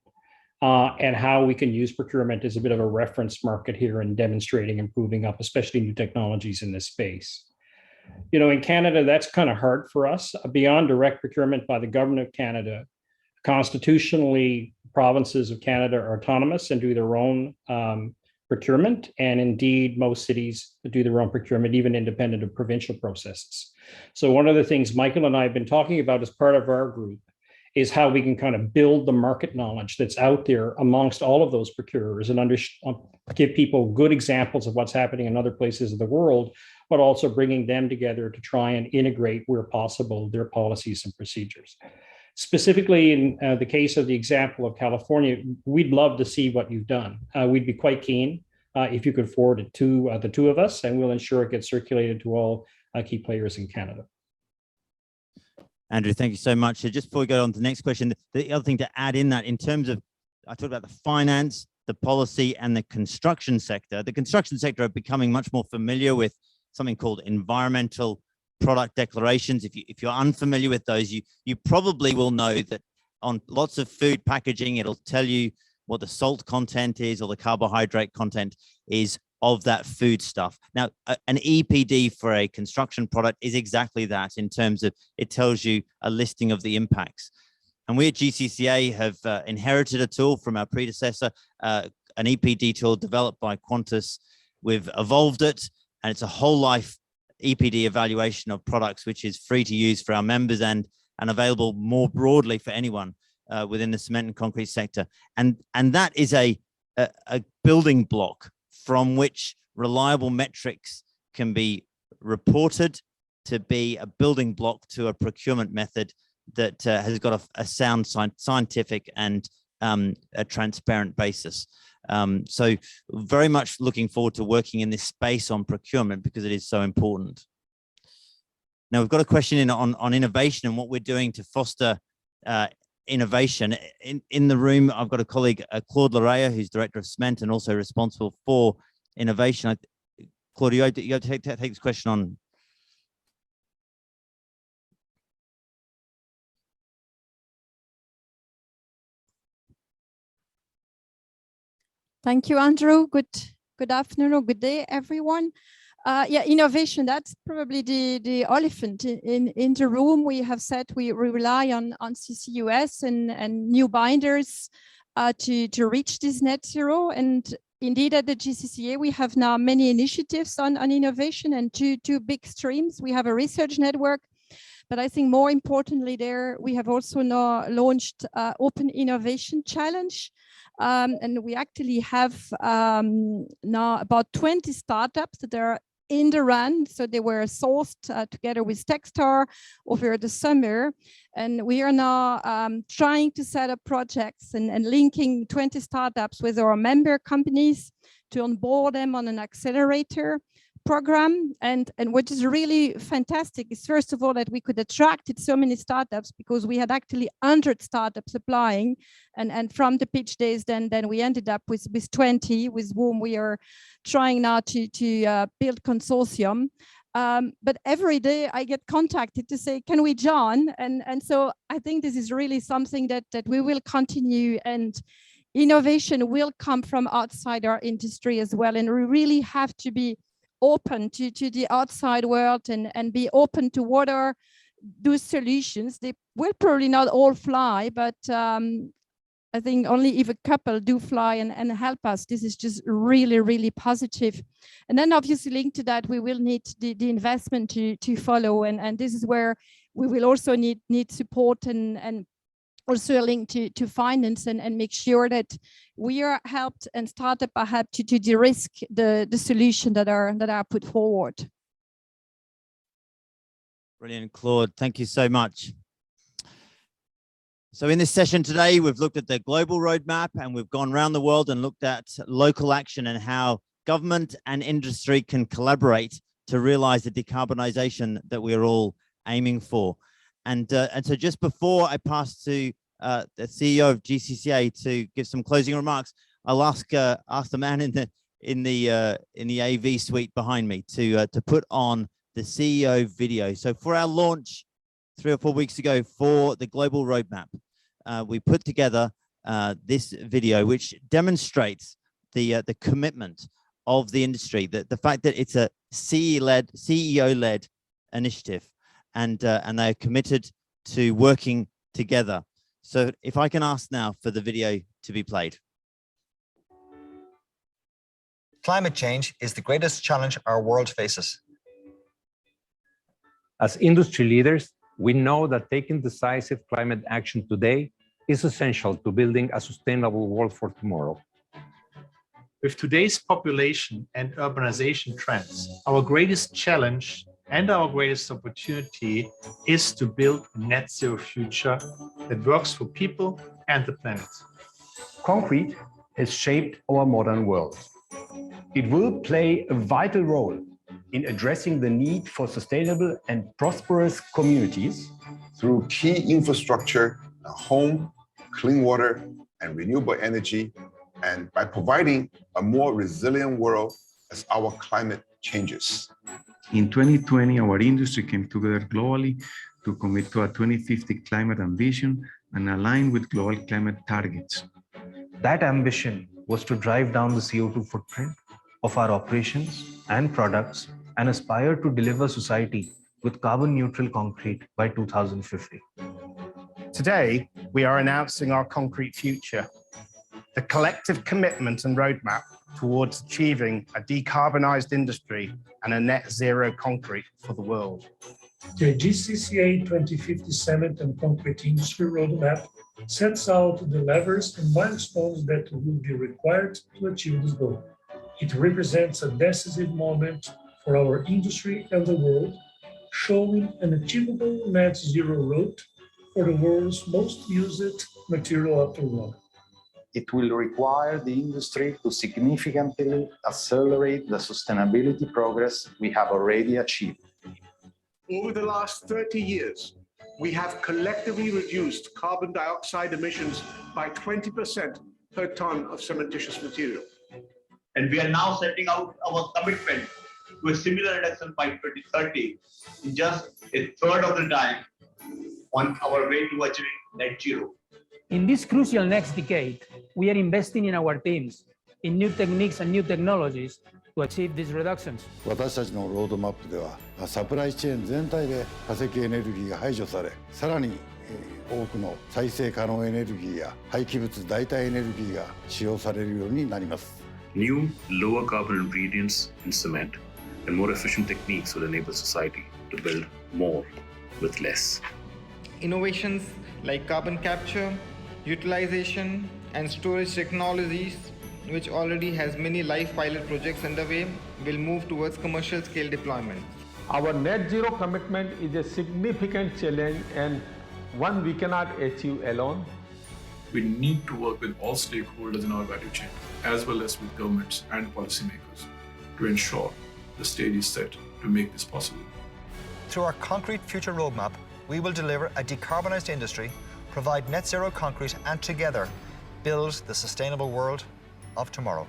S8: and how we can use procurement as a bit of a reference market here in demonstrating and proving up, especially new technologies in this space. In Canada, that's kind of hard for us. Beyond direct procurement by the government of Canada, constitutionally, provinces of Canada are autonomous and do their own procurement. And indeed, most cities do their own procurement, even independent of provincial processes. So one of the things Michael and I have been talking about as part of our group is how we can kind of build the market knowledge that's out there amongst all of those procurers and give people good examples of what's happening in other places of the world, but also bringing them together to try and integrate where possible their policies and procedures. Specifically in the case of the example of California, we'd love to see what you've done. We'd be quite keen if you could forward it to the two of us, and we'll ensure it gets circulated to all key players in Canada.
S2: Andrew, thank you so much. So just before we go on to the next question, the other thing to add in that in terms of, I talked about the finance, the policy and the construction sector. The construction sector are becoming much more familiar with something called environmental product declarations. If you're unfamiliar with those, you probably will know that on lots of food packaging, it'll tell you what the salt content is or the carbohydrate content is of that food stuff. Now, an EPD for a construction product is exactly that in terms of it tells you a listing of the impacts. And we at GCCA have inherited a tool from our predecessor, an EPD tool developed by Qantas. We've evolved it, and it's a whole life EPD evaluation of products, which is free to use for our members and available more broadly for anyone within the cement and concrete sector. And that is a building block from which reliable metrics can be reported to be a building block to a procurement method that has got a sound scientific and a transparent basis. So very much looking forward to working in this space on procurement because it is so important. Now we've got a question on innovation and what we're doing to foster innovation. In the room, I've got a colleague, Claude Larea, who's Director of Cement and also responsible for innovation. Claude, you have to take this question on.
S15: Thank you, Andrew. Good afternoon or good day, everyone. Yeah, innovation, that's probably the elephant in the room. We have said we rely on CCUS and new binders to reach this net zero. And indeed, at the GCCA, we have now many initiatives on innovation and two big streams. We have a research network, but I think more importantly there, we have also now launched Open Innovation Challenge. And we actually have now about 20 startups that are in the run. So they were sourced together with Techstar over the summer. And we are now trying to set up projects and linking 20 startups with our member companies to onboard them on an accelerator program. And what is really fantastic is, first of all, that we could attract so many startups because we had actually 100 startups applying. And from the pitch days, then we ended up with 20, with whom we are trying now to build consortium. But every day I get contacted to say, can we join? And so I think this is really something that we will continue, and innovation will come from outside our industry as well. And we really have to be open to the outside world and be open to what are those solutions. They will probably not all fly, but I think only if a couple do fly and help us, this is just really, really positive. And then obviously linked to that, we will need the investment to follow. And this is where we will also need support and also linked to finance and make sure that we are helped and startup are helped to de-risk the solution that are put forward.
S2: Brilliant, Claude. Thank you so much. So in this session today, we've looked at the global roadmap and we've gone around the world and looked at local action and how government and industry can collaborate to realize the decarbonization that we're all aiming for. And so just before I pass to the CEO of GCCA to give some closing remarks, I'll ask the man in the AV suite behind me to put on the CEO video. So for our launch 3 or 4 weeks ago for the global roadmap, we put together this video which demonstrates the commitment of the industry, the fact that it's a CEO-led initiative, and they are committed to working together. So if I can ask now for the video to be played.
S16: Climate change is the greatest challenge our world faces.
S17: As industry leaders, we know that taking decisive climate action today is essential to building a sustainable world for tomorrow.
S18: With today's population and urbanization trends, our greatest challenge and our greatest opportunity is to build a net zero future that works for people and the planet.
S19: Concrete has shaped our modern world. It will play a vital role in addressing the need for sustainable and prosperous communities
S20: through key infrastructure, home, clean water, and renewable energy, and by providing a more resilient world as our climate changes.
S21: In 2020, our industry came together globally to commit to a 2050 climate ambition and align with global climate targets.
S22: That ambition was to drive down the CO2 footprint of our operations and products and aspire to deliver society with carbon neutral concrete by 2050.
S23: Today, we are announcing our concrete future, the collective commitment and roadmap towards achieving a decarbonized industry and a net zero concrete for the world.
S24: The GCCA 2050 Cement and Concrete Industry Roadmap sets out the levers and milestones that will be required to achieve this goal. It represents a decisive moment for our industry and the world, showing an achievable net zero route for the world's most used material after water.
S25: It will require the industry to significantly accelerate the sustainability progress we have already achieved.
S26: Over the last 30 years, we have collectively reduced carbon dioxide emissions by 20% per ton of cementitious material.
S27: And we are now setting out our commitment to a similar reduction by 2030 in just a third of the time on our way to achieving net zero.
S28: In this crucial next decade, we are investing in our teams, in new techniques and new technologies to achieve these reductions.
S29: 私たちのロードマップでは、サプライチェーン全体で化石エネルギーが排除され、さらに多くの再生可能エネルギーや廃棄物代替エネルギーが使用されるようになります。
S30: New, lower carbon ingredients in cement and more efficient techniques will enable society to build more with less.
S31: Innovations like carbon capture, utilization, and storage technologies, which already has many live pilot projects underway, will move towards commercial scale deployment.
S32: Our net zero commitment is a significant challenge and one we cannot achieve alone.
S33: We need to work with all stakeholders in our value chain, as well as with governments and policymakers, to ensure the stage is set to make this possible.
S16: Through our Concrete Future Roadmap, we will deliver a decarbonized industry, provide net zero concrete, and together build the sustainable world of tomorrow.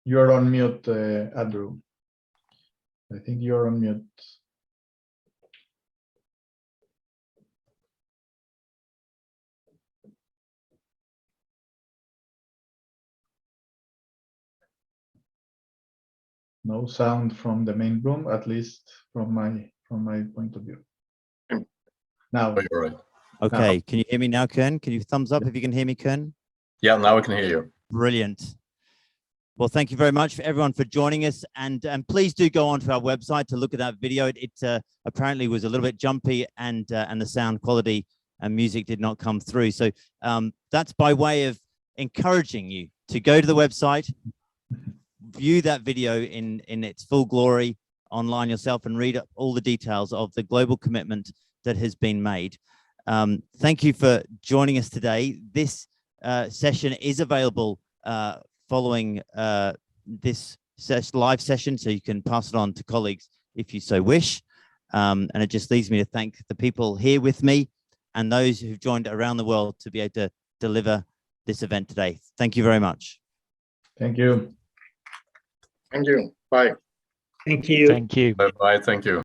S6: You're on mute, Andrew. I think you're on mute. No sound from the main room, at least from my point of view. Now,
S10: you're right.
S2: Okay, can you hear me now, Kern? Can you thumbs up if you can hear me, Kern?
S10: Yeah, now I can hear you.
S2: Brilliant. Well, thank you very much for everyone for joining us, and please do go onto our website to look at that video. It apparently was a little bit jumpy, and the sound quality and music did not come through. So that's by way of encouraging you to go to the website, view that video in its full glory online yourself, and read up all the details of the global commitment that has been made. Thank you for joining us today. This session is available following this live session, so you can pass it on to colleagues if you so wish. And it just leaves me to thank the people here with me and those who've joined around the world to be able to deliver this event today. Thank you very much.
S6: Thank you.
S3: Thank you. Bye.
S11: Thank you.
S7: Thank you.
S10: Bye-bye. Thank you.